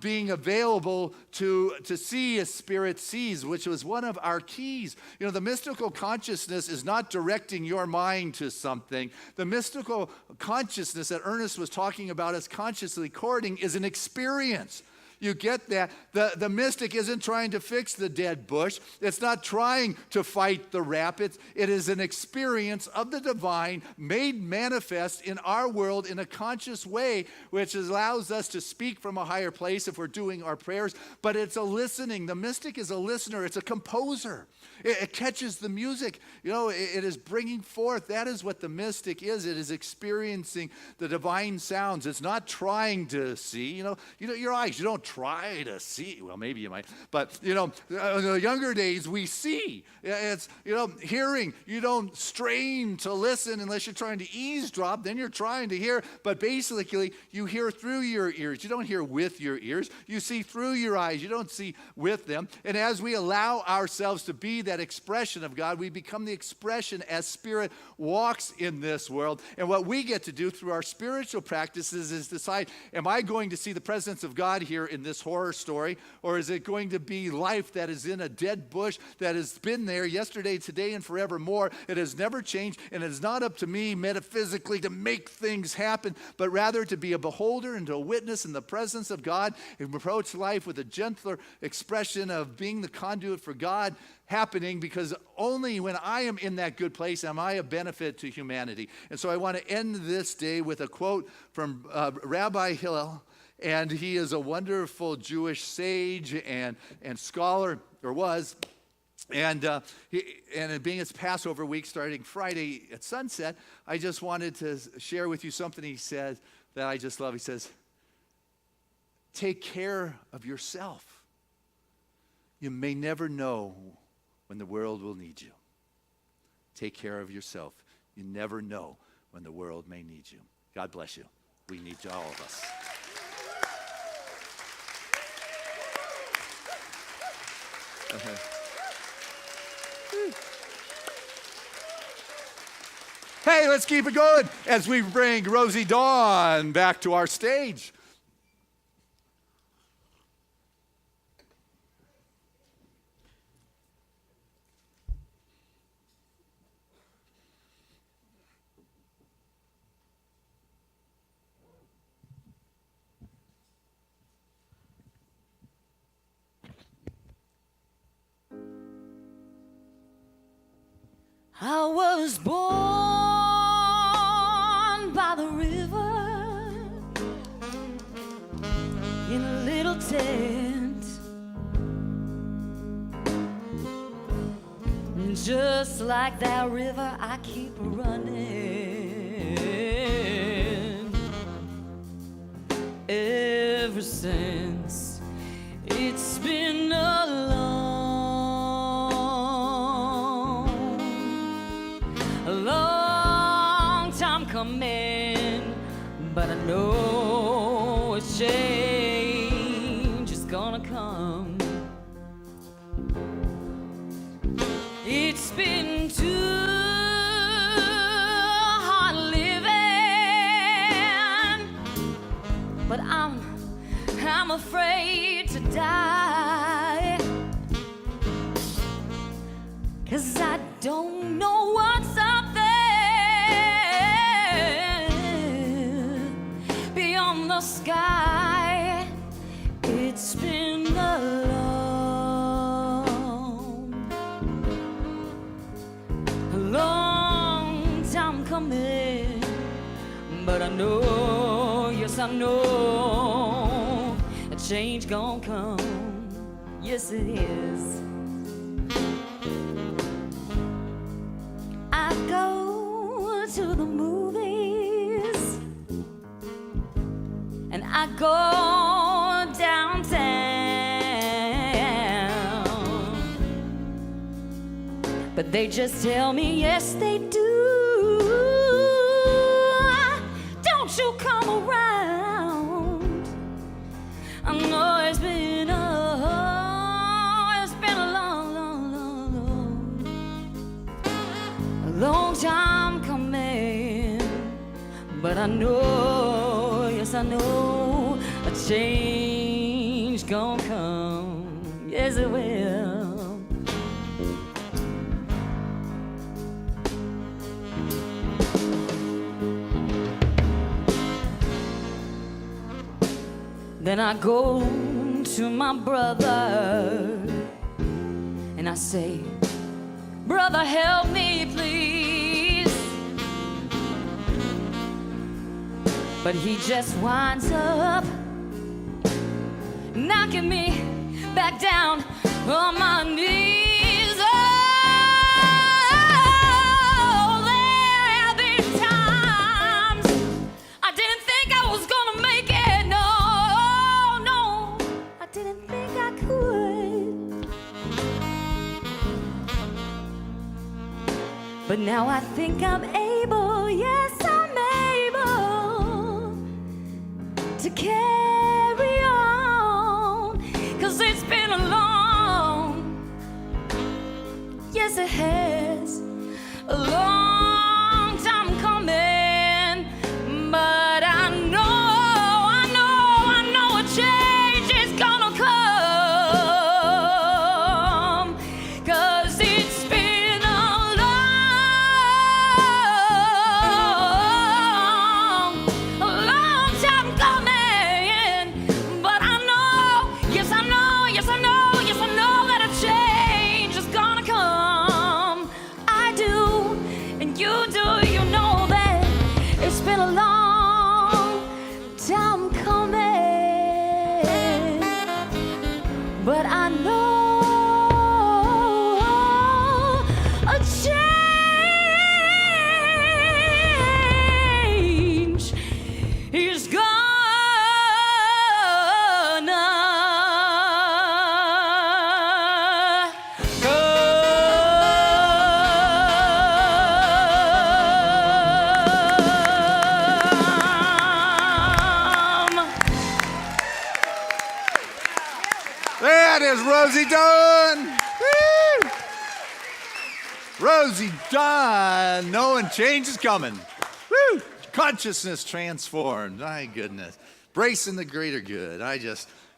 being available to see as Spirit sees, which was one of our keys. You know, the mystical consciousness is not directing your mind to something. The mystical consciousness that Ernest was talking about as consciously courting is an experience. You get that? The mystic isn't trying to fix the dead bush. It's not trying to fight the rapids. It is an experience of the divine made manifest in our world in a conscious way, which allows us to speak from a higher place if we're doing our prayers. But it's a listening. The mystic is a listener. It's a composer. It catches the music. You know, it is bringing forth. That is what the mystic is. It is experiencing the divine sounds. It's not trying to see. You know, your eyes, you don't try to see. Well, maybe you might. But, you know, in the younger days, we see. It's, you know, hearing. You don't strain to listen unless you're trying to eavesdrop. Then you're trying to hear. But basically, you hear through your ears. You don't hear with your ears. You see through your eyes. You don't see with them. And as we allow ourselves to be that expression of God, we become the expression as Spirit walks in this world. And what we get to do through our spiritual practices is decide, am I going to see the presence of God here in this horror story, or is it going to be life that is in a dead bush that has been there yesterday, today, and forevermore? It has never changed, and it is not up to me metaphysically to make things happen, but rather to be a beholder and to a witness in the presence of God and approach life with a gentler expression of being the conduit for God happening, because only when I am in that good place am I a benefit to humanity. And so I want to end this day with a quote from Rabbi Hillel. And he is a wonderful Jewish sage and scholar, or was. And being it's Passover week starting Friday at sunset, I just wanted to share with you something he says that I just love. He says, take care of yourself. You may never know when the world will need you. Take care of yourself. You never know when the world may need you. God bless you. We need all of us. Hey, let's keep it going as we bring Rosie Dawn back to our stage. I was born by the river in a little tent, and just like that river I keep running ever since. It's been a long time coming, but I know a change is gonna come. It's been too hard living, but I'm afraid to die, 'cause I don't know what's up there beyond the sky. It's been a long time coming, but I know, yes I know, a change gonna come. Yes it is. I go to the movies and I go downtown, but they just tell me yes they do. Don't you come around. I know it's been a long time coming, but I know, yes I know, a change gonna come. Yes it will. Then I go to my brother and I say, brother, help me, please. But he just winds up knocking me back down on my knees. Oh, there have been times I didn't think I was gonna make it. No, I didn't think I could. But now I think I'm able, yes I'm able to carry on, 'cause it's been a long, yes it has, a long time coming, but I know a change is gonna come, 'cause it's been a long time coming, but I know, yes I know that a change is gonna come. I do, change is gonna come. That is Rosie Dunn. Woo! Rosie Dunn, knowing change is coming. Woo! Consciousness transformed. My goodness. Bracing the greater good.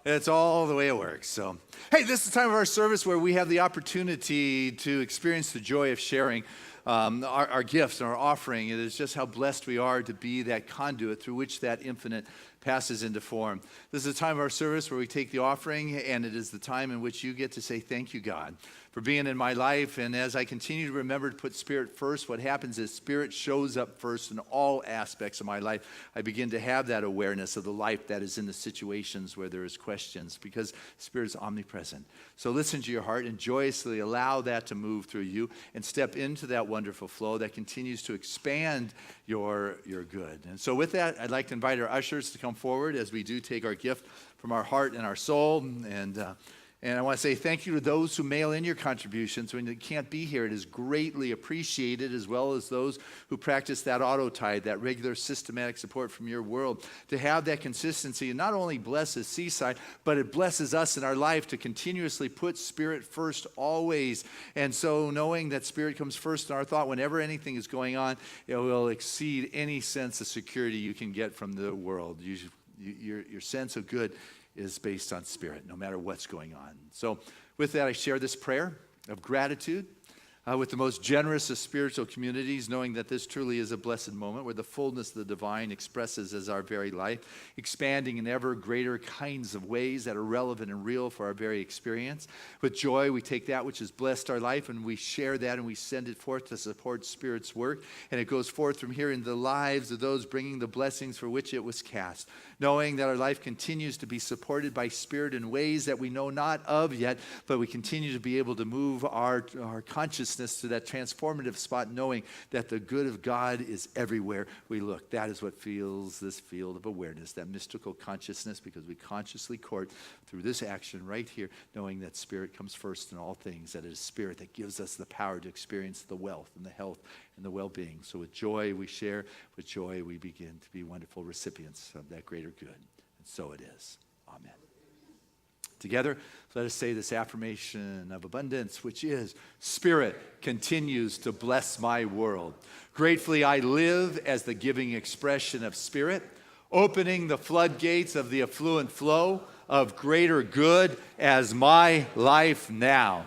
It's all the way it works. So, hey, this is the time of our service where we have the opportunity to experience the joy of sharing our gifts and our offering. It is just how blessed we are to be that conduit through which that infinite passes into form. This is the time of our service where we take the offering, and it is the time in which you get to say, thank you, God, for being in my life. And as I continue to remember to put Spirit first, what happens is Spirit shows up first in all aspects of my life. I begin to have that awareness of the life that is in the situations where there is questions, because Spirit is omnipresent. So listen to your heart and joyously allow that to move through you and step into that wonderful flow that continues to expand your good. And so with that, I'd like to invite our ushers to come forward as we do take our gift from our heart and our soul. And I want to say thank you to those who mail in your contributions when you can't be here. It is greatly appreciated, as well as those who practice that auto tithe, that regular systematic support from your world. To have that consistency, it not only blesses Seaside, but it blesses us in our life to continuously put Spirit first always. And so knowing that Spirit comes first in our thought whenever anything is going on, it will exceed any sense of security you can get from the world. Your sense of good is based on Spirit, no matter what's going on. So with that, I share this prayer of gratitude with the most generous of spiritual communities, knowing that this truly is a blessed moment where the fullness of the divine expresses as our very life, expanding in ever greater kinds of ways that are relevant and real for our very experience. With joy, we take that which has blessed our life and we share that and we send it forth to support Spirit's work. And it goes forth from here in the lives of those bringing the blessings for which it was cast, knowing that our life continues to be supported by Spirit in ways that we know not of yet, but we continue to be able to move our consciousness to that transformative spot, knowing that the good of God is everywhere we look. That is what fills this field of awareness, that mystical consciousness, because we consciously court through this action right here, knowing that Spirit comes first in all things, that it is Spirit that gives us the power to experience the wealth and the health and the well-being. So with joy we share, with joy we begin to be wonderful recipients of that greater good. And so it is. Amen. Together, let us say this affirmation of abundance, which is, Spirit continues to bless my world. Gratefully I live as the giving expression of Spirit, opening the floodgates of the affluent flow of greater good as my life now.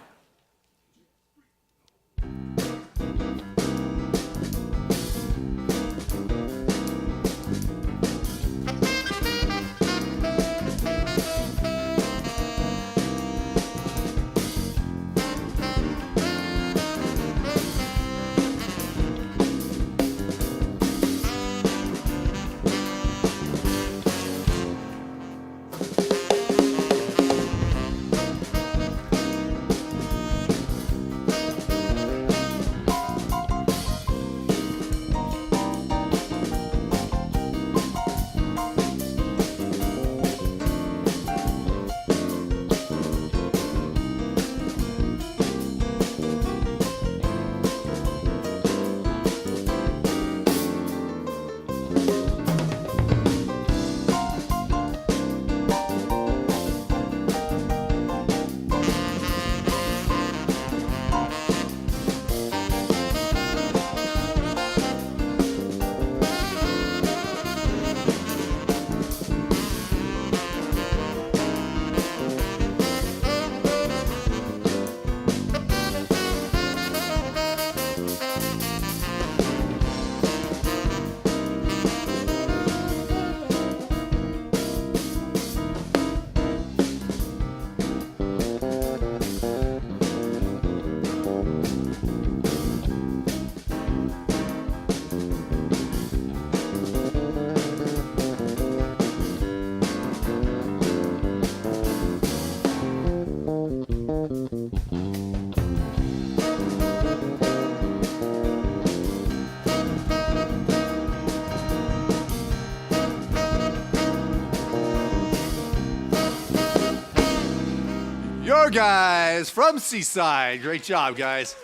more guys from Seaside. Great job, guys.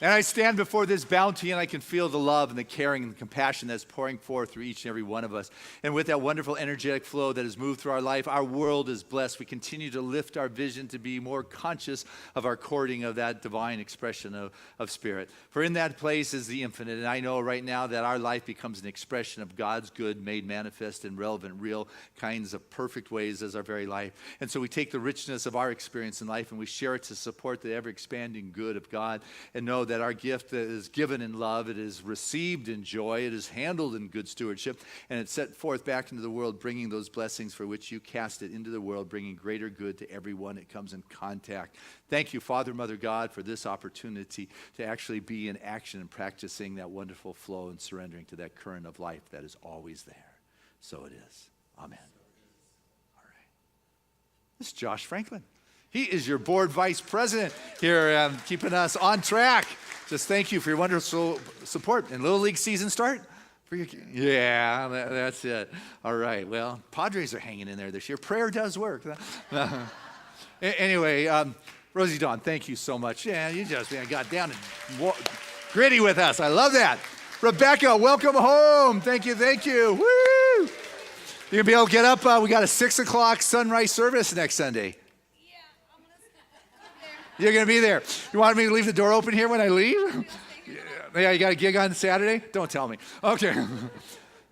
And I stand before this bounty and I can feel the love and the caring and the compassion that's pouring forth through each and every one of us. And with that wonderful energetic flow that has moved through our life, our world is blessed. We continue to lift our vision to be more conscious of our courting of that divine expression of spirit. For in that place is the infinite. And I know right now that our life becomes an expression of God's good made manifest in relevant, real kinds of perfect ways as our very life. And so we take the richness of our experience in life and we share it to support the ever-expanding good of God, and know that our gift is given in love, it is received in joy, it is handled in good stewardship, and it's set forth back into the world, bringing those blessings for which you cast it into the world, bringing greater good to everyone it comes in contact. Thank you, Father, Mother, God, for this opportunity to actually be in action and practicing that wonderful flow and surrendering to that current of life that is always there. So it is. Amen. All right. This is Josh Franklin. He is your board vice president here, keeping us on track. Just thank you for your wonderful support. And Little League season start? Yeah, that's it. All right, well, Padres are hanging in there this year. Prayer does work. Anyway, Rosie Dawn, thank you so much. Yeah, you just got down and gritty with us. I love that. Rebecca, welcome home. Thank you, thank you. Woo! You're going to be able to get up. We got a 6 o'clock sunrise service next Sunday. You're going to be there. You want me to leave the door open here when I leave? Yeah, you got a gig on Saturday? Don't tell me. Okay.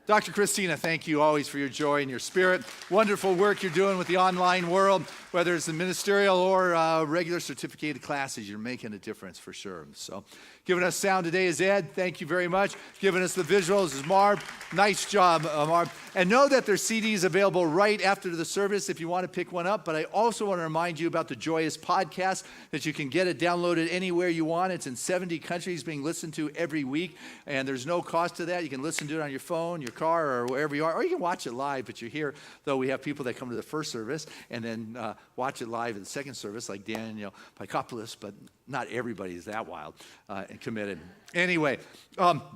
Dr. Christina, thank you always for your joy and your spirit. Wonderful work you're doing with the online world, whether it's the ministerial or regular certificated classes. You're making a difference for sure. So giving us sound today is Ed. Thank you very much. Giving us the visuals is Marv. Nice job, Marv. And know that there's CDs available right after the service if you want to pick one up. But I also want to remind you about the Joyous podcast, that you can get it downloaded anywhere you want. It's in 70 countries being listened to every week. And there's no cost to that. You can listen to it on your phone, your car, or wherever you are. Or you can watch it live, but you're here. Though we have people that come to the first service and then watch it live at the second service, like Daniel Paikopoulos, but not everybody is that wild and committed. Anyway,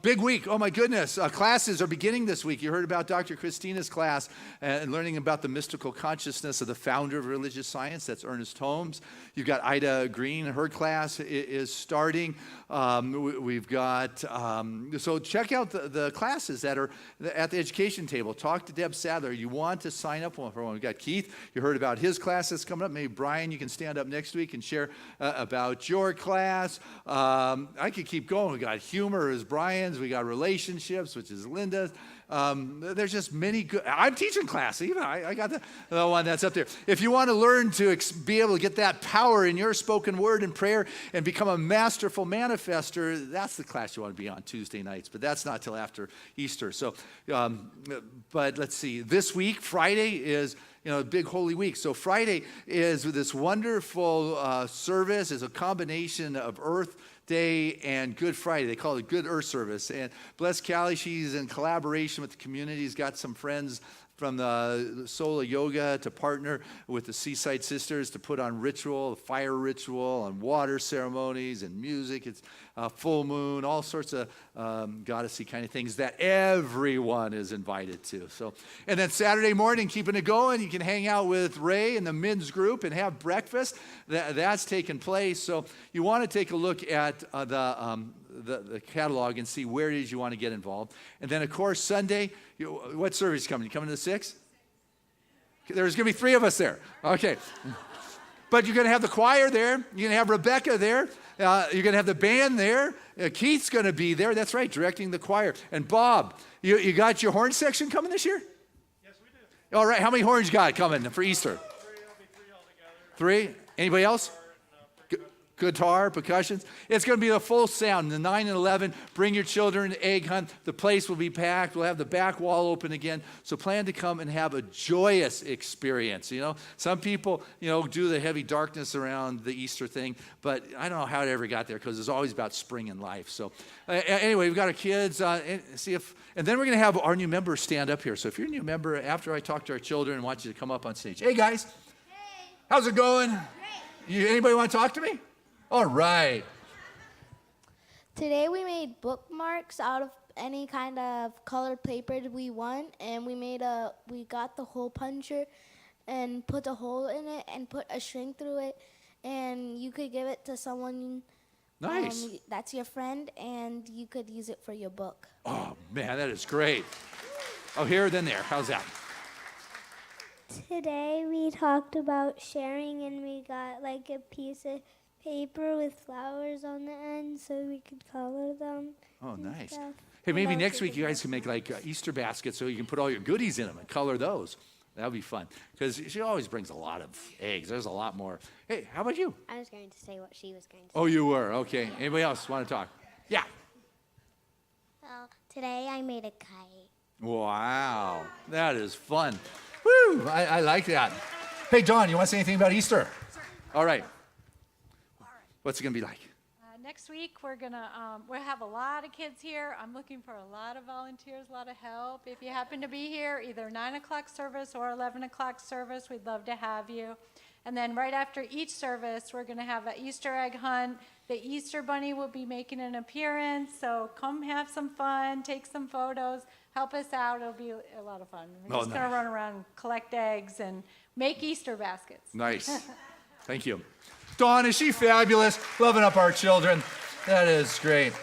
big week. Oh, my goodness. Classes are beginning this week. You heard about Dr. Christina's class and learning about the mystical consciousness of the founder of religious science. That's Ernest Holmes. You've got Ida Green. Her class is starting. We've got, so check out the classes that are at the education table. Talk to Deb Sadler. You want to sign up for one. We've got Keith. You heard about his class that's coming up. Maybe Brian, you can stand up next week and share about your class. I could keep going. We got humor is Brian's. We got relationships, which is Linda's. There's just many good. I'm teaching class. Even I got the one that's up there. If you want to learn to be able to get that power in your spoken word and prayer and become a masterful manifester, that's the class you want to be on Tuesday nights. But that's not till after Easter. So, but let's see. This week, Friday is a big Holy Week. So Friday is this wonderful service. Is a combination of Earth Day and Good Friday. They call it Good Earth Service. And bless Callie, she's in collaboration with the community. She's got some friends from the Sola Yoga to partner with the Seaside Sisters to put on ritual, fire ritual, and water ceremonies and music. It's full moon, all sorts of goddessy kind of things that everyone is invited to. So, and then Saturday morning, keeping it going, you can hang out with Ray and the men's group and have breakfast. That's taking place. So you want to take a look at the catalog and see where it is you want to get involved. And then, of course, Sunday, what service is coming? You coming to the 6? There's going to be 3 of us there. Okay. But you're going to have the choir there. You're going to have Rebecca there. You're going to have the band there. Keith's going to be there. That's right, directing the choir. And Bob, you got your horn section coming this year? Yes, we do. All right. How many horns you got coming for Easter? 3. There'll be 3 altogether. 3? Anybody else? Guitar, percussions. It's going to be the full sound. The 9 and 11, bring your children to egg hunt. The place will be packed. We'll have the back wall open again. So plan to come and have a joyous experience. Some people, do the heavy darkness around the Easter thing, but I don't know how it ever got there because it's always about spring and life. So anyway, we've got our kids. And then we're going to have our new members stand up here. So if you're a new member, after I talk to our children, I want you to come up on stage. Hey, guys. Hey. How's it going? Great. Anybody want to talk to me? All right. Today we made bookmarks out of any kind of colored paper we want, and we got the hole puncher and put a hole in it and put a string through it, and you could give it to someone Nice. that's your friend, and you could use it for your book. Oh, man, that is great. Oh, here, then there. How's that? Today we talked about sharing, and we got like a piece of paper with flowers on the end so we could color them. Oh, and nice. stuff. Hey, maybe And next also week you guys can make like Easter baskets so you can put all your goodies in them and color those. That would be fun. Because she always brings a lot of eggs. There's a lot more. Hey, how about you? I was going to say what she was going to say. Oh, you were. Okay. Anybody else want to talk? Yeah. Well, today I made a kite. Wow. That is fun. Woo! I like that. Hey, Dawn, you want to say anything about Easter? All right. What's it going to be like? Next week, we'll have a lot of kids here. I'm looking for a lot of volunteers, a lot of help. If you happen to be here, either 9 o'clock service or 11 o'clock service, we'd love to have you. And then right after each service, we're going to have an Easter egg hunt. The Easter Bunny will be making an appearance, so come have some fun, take some photos, help us out. It'll be a lot of fun. We're just going to run around and collect eggs and make Easter baskets. Nice. Thank you. Dawn, is she fabulous? Loving up our children. That is great.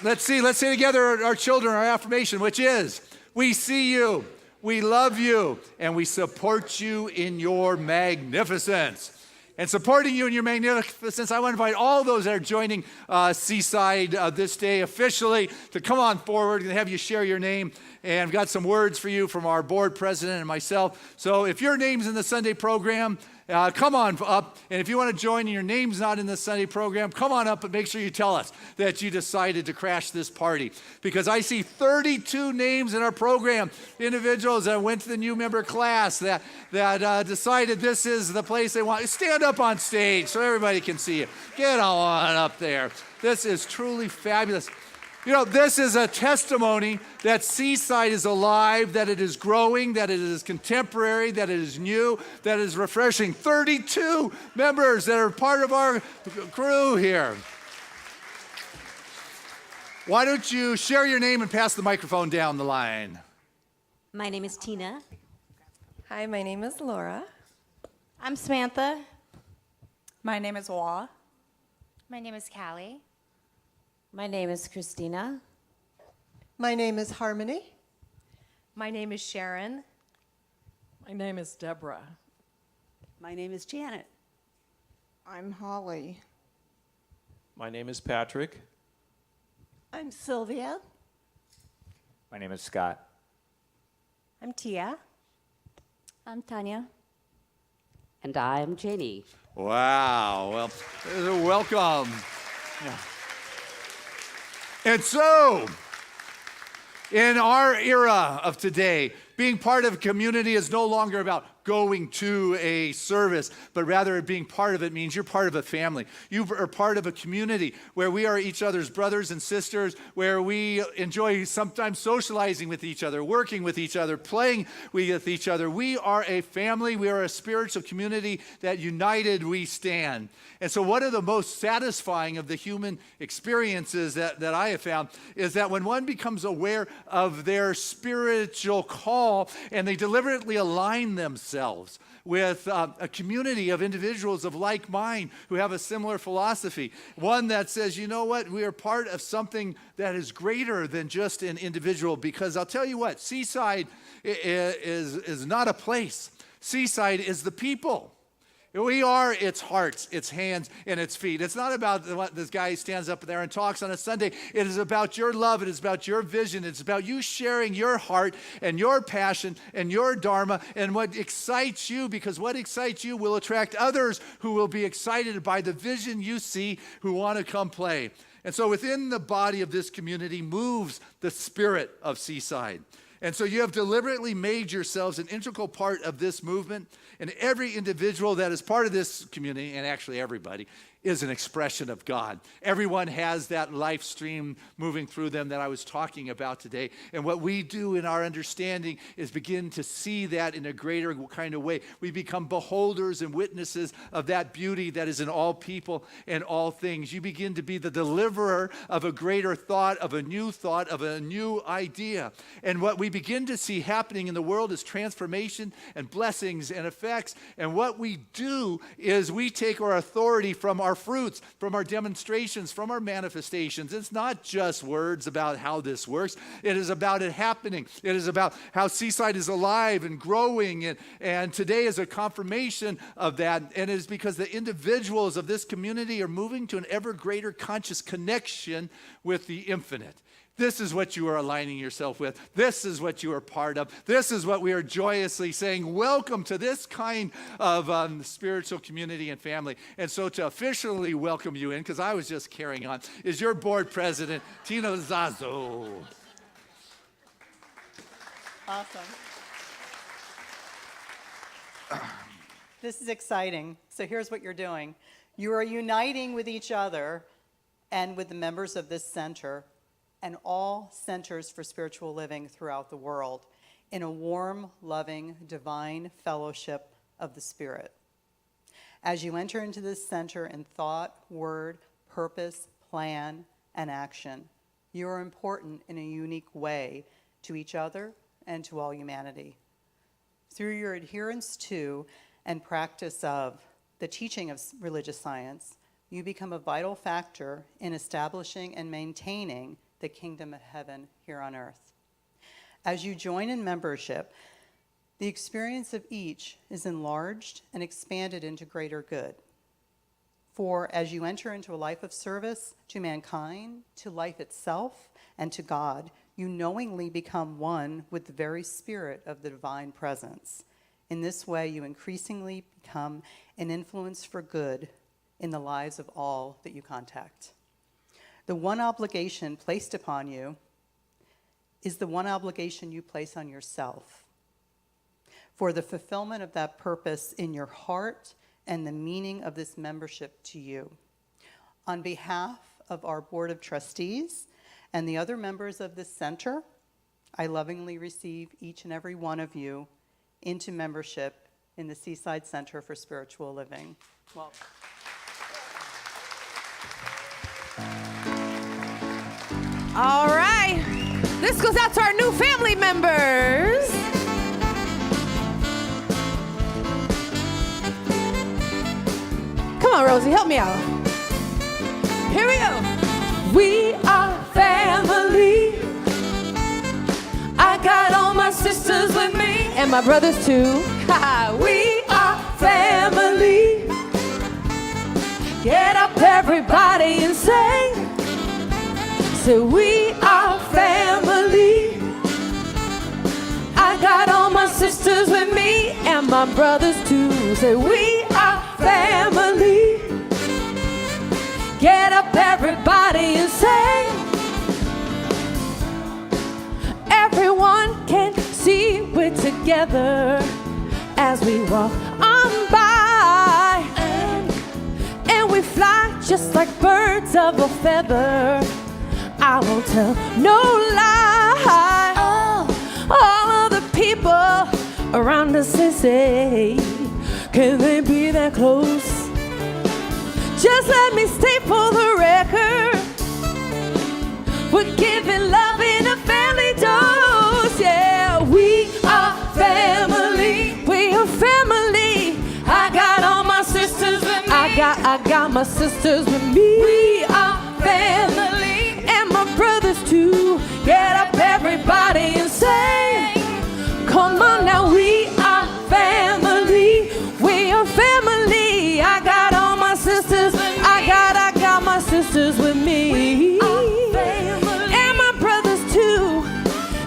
Let's say together our children, our affirmation, which is, we see you, we love you, and we support you in your magnificence. And supporting you in your magnificence, I want to invite all those that are joining Seaside this day officially to come on forward and have you share your name. And I've got some words for you from our board president and myself. So if your name's in the Sunday program, come on up. And if you want to join and your name's not in the Sunday program, come on up and make sure you tell us that you decided to crash this party. Because I see 32 names in our program, individuals that went to the new member class that decided this is the place they want. Stand up on stage so everybody can see you. Get on up there. This is truly fabulous. You know, this is a testimony that Seaside is alive, that it is growing, that it is contemporary, that it is new, that it is refreshing. 32 members that are part of our crew here. Why don't you share your name and pass the microphone down the line? My name is Tina. Hi, my name is Laura. I'm Samantha. My name is Wa. My name is Callie. My name is Christina. My name is Harmony. My name is Sharon. My name is Deborah. My name is Janet. I'm Holly. My name is Patrick. I'm Sylvia. My name is Scott. I'm Tia. I'm Tanya. And I'm Janie. Wow. Well, welcome. Yeah. And so, in our era of today, being part of a community is no longer about going to a service, but rather being part of it means you're part of a family. You are part of a community where we are each other's brothers and sisters, where we enjoy sometimes socializing with each other, working with each other, playing with each other. We are a family. We are a spiritual community that united we stand. And so one of the most satisfying of the human experiences that I have found is that when one becomes aware of their spiritual call and they deliberately align themselves with a community of individuals of like mind who have a similar philosophy. One that says, you know what, we are part of something that is greater than just an individual. Because I'll tell you what, Seaside is not a place. Seaside is the people. We are its hearts, its hands, and its feet. It's not about what this guy stands up there and talks on a Sunday. It is about your love. It is about your vision. It's about you sharing your heart and your passion and your dharma and what excites you, because what excites you will attract others who will be excited by the vision you see, who want to come play. And so within the body of this community moves the spirit of Seaside. And so you have deliberately made yourselves an integral part of this movement, and every individual that is part of this community, and actually everybody, is an expression of God. Everyone has that life stream moving through them that I was talking about today. And what we do in our understanding is begin to see that in a greater kind of way. We become beholders and witnesses of that beauty that is in all people and all things. You begin to be the deliverer of a greater thought, of a new idea. And what we begin to see happening in the world is transformation and blessings and effects. And what we do is we take our authority from our fruits, from our demonstrations, from our manifestations. It's not just words about how this works. It is about it happening. It is about how Seaside is alive and growing. And today is a confirmation of that. And it is because the individuals of this community are moving to an ever greater conscious connection with the infinite. This is what you are aligning yourself with. This is what you are part of. This is what we are joyously saying. Welcome to this kind of spiritual community and family. And so to officially welcome you in, because I was just carrying on, is your board president, Tina Zazo. Awesome. This is exciting. So here's what you're doing. You are uniting with each other and with the members of this center and all centers for spiritual living throughout the world in a warm, loving, divine fellowship of the Spirit. As you enter into this center in thought, word, purpose, plan, and action, you are important in a unique way to each other and to all humanity. Through your adherence to and practice of the teaching of religious science, you become a vital factor in establishing and maintaining the kingdom of heaven here on earth. As you join in membership, the experience of each is enlarged and expanded into greater good. For as you enter into a life of service to mankind, to life itself, and to God, you knowingly become one with the very spirit of the divine presence. In this way, you increasingly become an influence for good in the lives of all that you contact. The one obligation placed upon you is the one obligation you place on yourself for the fulfillment of that purpose in your heart and the meaning of this membership to you. On behalf of our Board of Trustees and the other members of this center, I lovingly receive each and every one of you into membership in the Seaside Center for Spiritual Living. Welcome. All right. This goes out to our new family members. Come on, Rosie, help me out. Here we go. We are family. I got all my sisters with me. And my brothers too. We are family. Get up, everybody, and sing. So we are family. I got all my sisters with me and my brothers too. So we are family. Get up, everybody, and sing. Everyone can see we're together as we walk on by, and we fly just like birds of a feather. I won't tell no lie. All of the people around us say, can they be that close? Just let me state for the record, we're giving love in a family dose. Yeah, we are family. We are family. I got all my sisters with me. I got my sisters with me. We are family. Brothers too, get up everybody and sing. Come on now, we are family. We are family. I got all my sisters. I got my sisters with me. We are family. And my brothers too.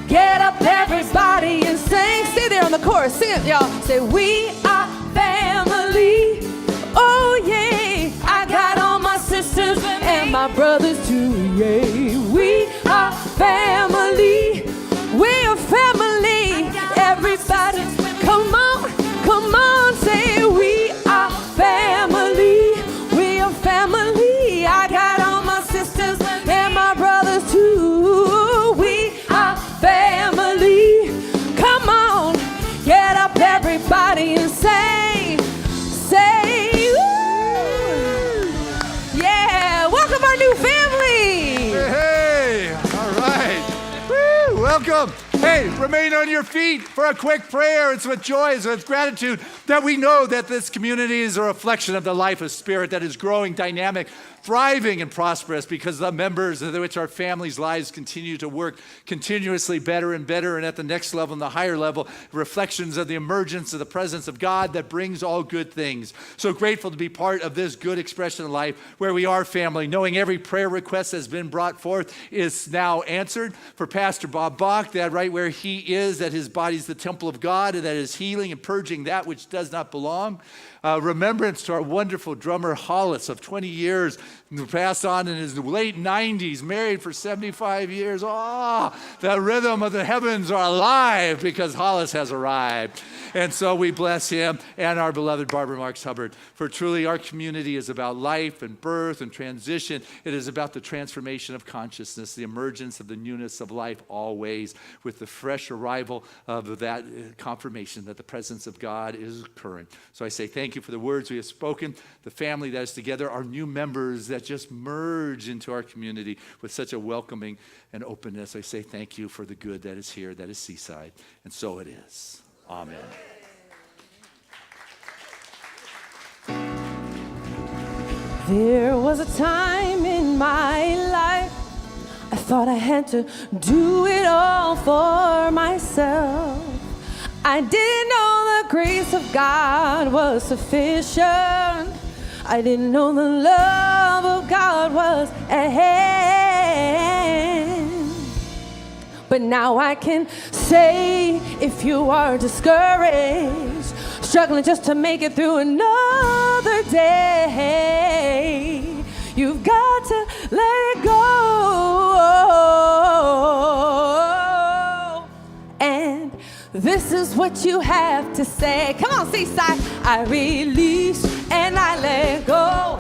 Get up everybody and sing. Stay there on the chorus. Sing it, y'all. Say we are family. Oh yeah. I got all my sisters and my brothers too. Yeah. We are family. We are family. Everybody, come on, say we are family. We are family. Hey, remain on your feet for a quick prayer. It's with joy, it's with gratitude that we know that this community is a reflection of the life of Spirit that is growing, dynamic, thriving, and prosperous because the members of which our families' lives continue to work continuously better and better, and at the next level and the higher level, reflections of the emergence of the presence of God that brings all good things. So grateful to be part of this good expression of life where we are family, knowing every prayer request that's been brought forth is now answered. For Pastor Bob Bach, that right where he is, that his body is the temple of God, and that is healing and purging that which does not belong. Remembrance to our wonderful drummer Hollis of 20 years, passed on in his late 90s, married for 75 years. Oh, the rhythm of the heavens are alive because Hollis has arrived. And so we bless him and our beloved Barbara Marks Hubbard. For truly our community is about life and birth and transition. It is about the transformation of consciousness, the emergence of the newness of life always, with the fresh arrival of that confirmation that the presence of God is current. So I say thank you for the words we have spoken, the family that is together, our new members that just merge into our community with such a welcoming and openness. I say thank you for the good that is here, that is Seaside, and so it is. Amen. There was a time in my life I thought I had to do it all for myself. I didn't know the grace of God was sufficient. I didn't know the love of God was at hand. But now I can say, if you are discouraged, struggling just to make it through another day, you've got to let it go. And this is what you have to say. Come on, Seaside. I release and I let go.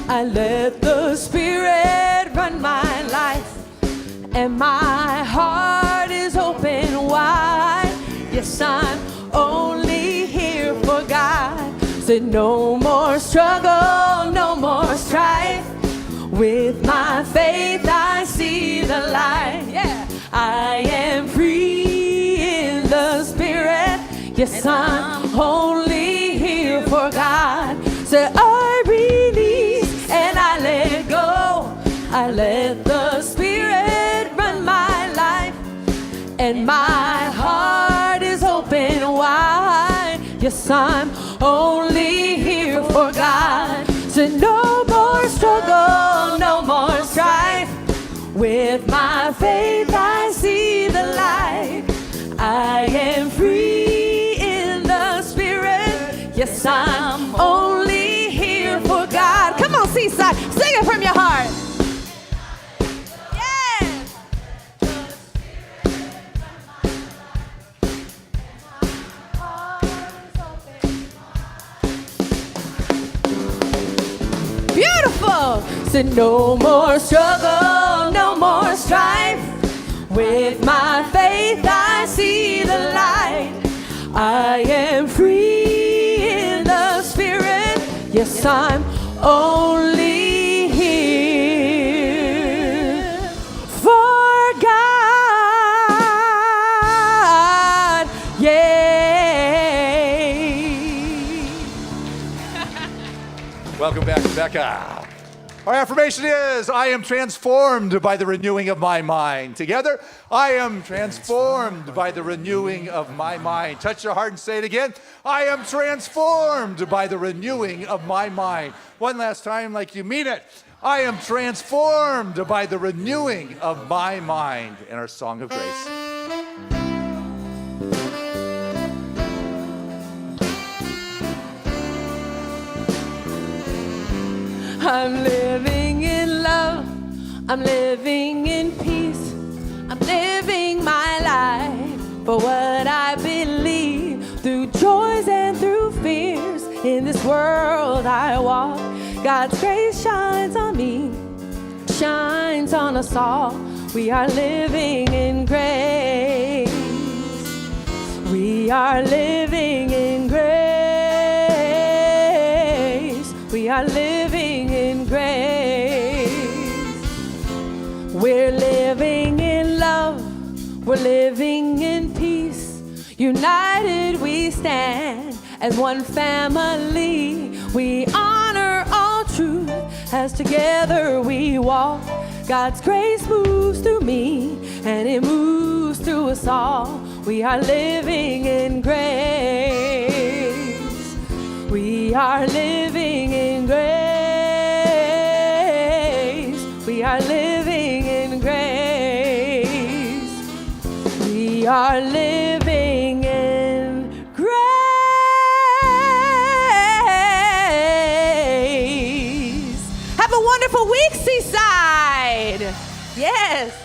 I let the Spirit run my life. And my heart is open wide. Yes, I'm only here for God. Said no more struggle, no more strife. With my faith I see the light. Yeah, I am free in the Spirit. Yes, I'm only here for God. Said I release and I let go. I let the Spirit run my life. And my heart is open wide. Yes, I'm only here for God. So no more struggle, no more strife. With my faith I see the light. I am free in the Spirit. Yes, I'm only here for God. Come on, Seaside, sing it from your heart. Beautiful. So no more struggle, no more strife. With my faith I see the light. I am free in the Spirit. Yes, I'm only here for God. Yay. Welcome back, Rebecca. Our affirmation is, I am transformed by the renewing of my mind. Together, I am transformed by the renewing of my mind. Touch your heart and say it again. I am transformed by the renewing of my mind. One last time like you mean it. I am transformed by the renewing of my mind. And our song of grace. I'm living in love, I'm living in peace, I'm living my life for what I believe, through joys and through fears. In this world I walk, God's grace shines on me, shines on us all. We are living in grace, we are living in grace. We are living in grace. We're living in love. We're living in United we stand as one family. We honor all truth as together we walk. God's grace moves through me and it moves through us all. We are living in grace. We are living in grace. We are living in grace. We are living in grace. Have a wonderful week, Seaside. Yes.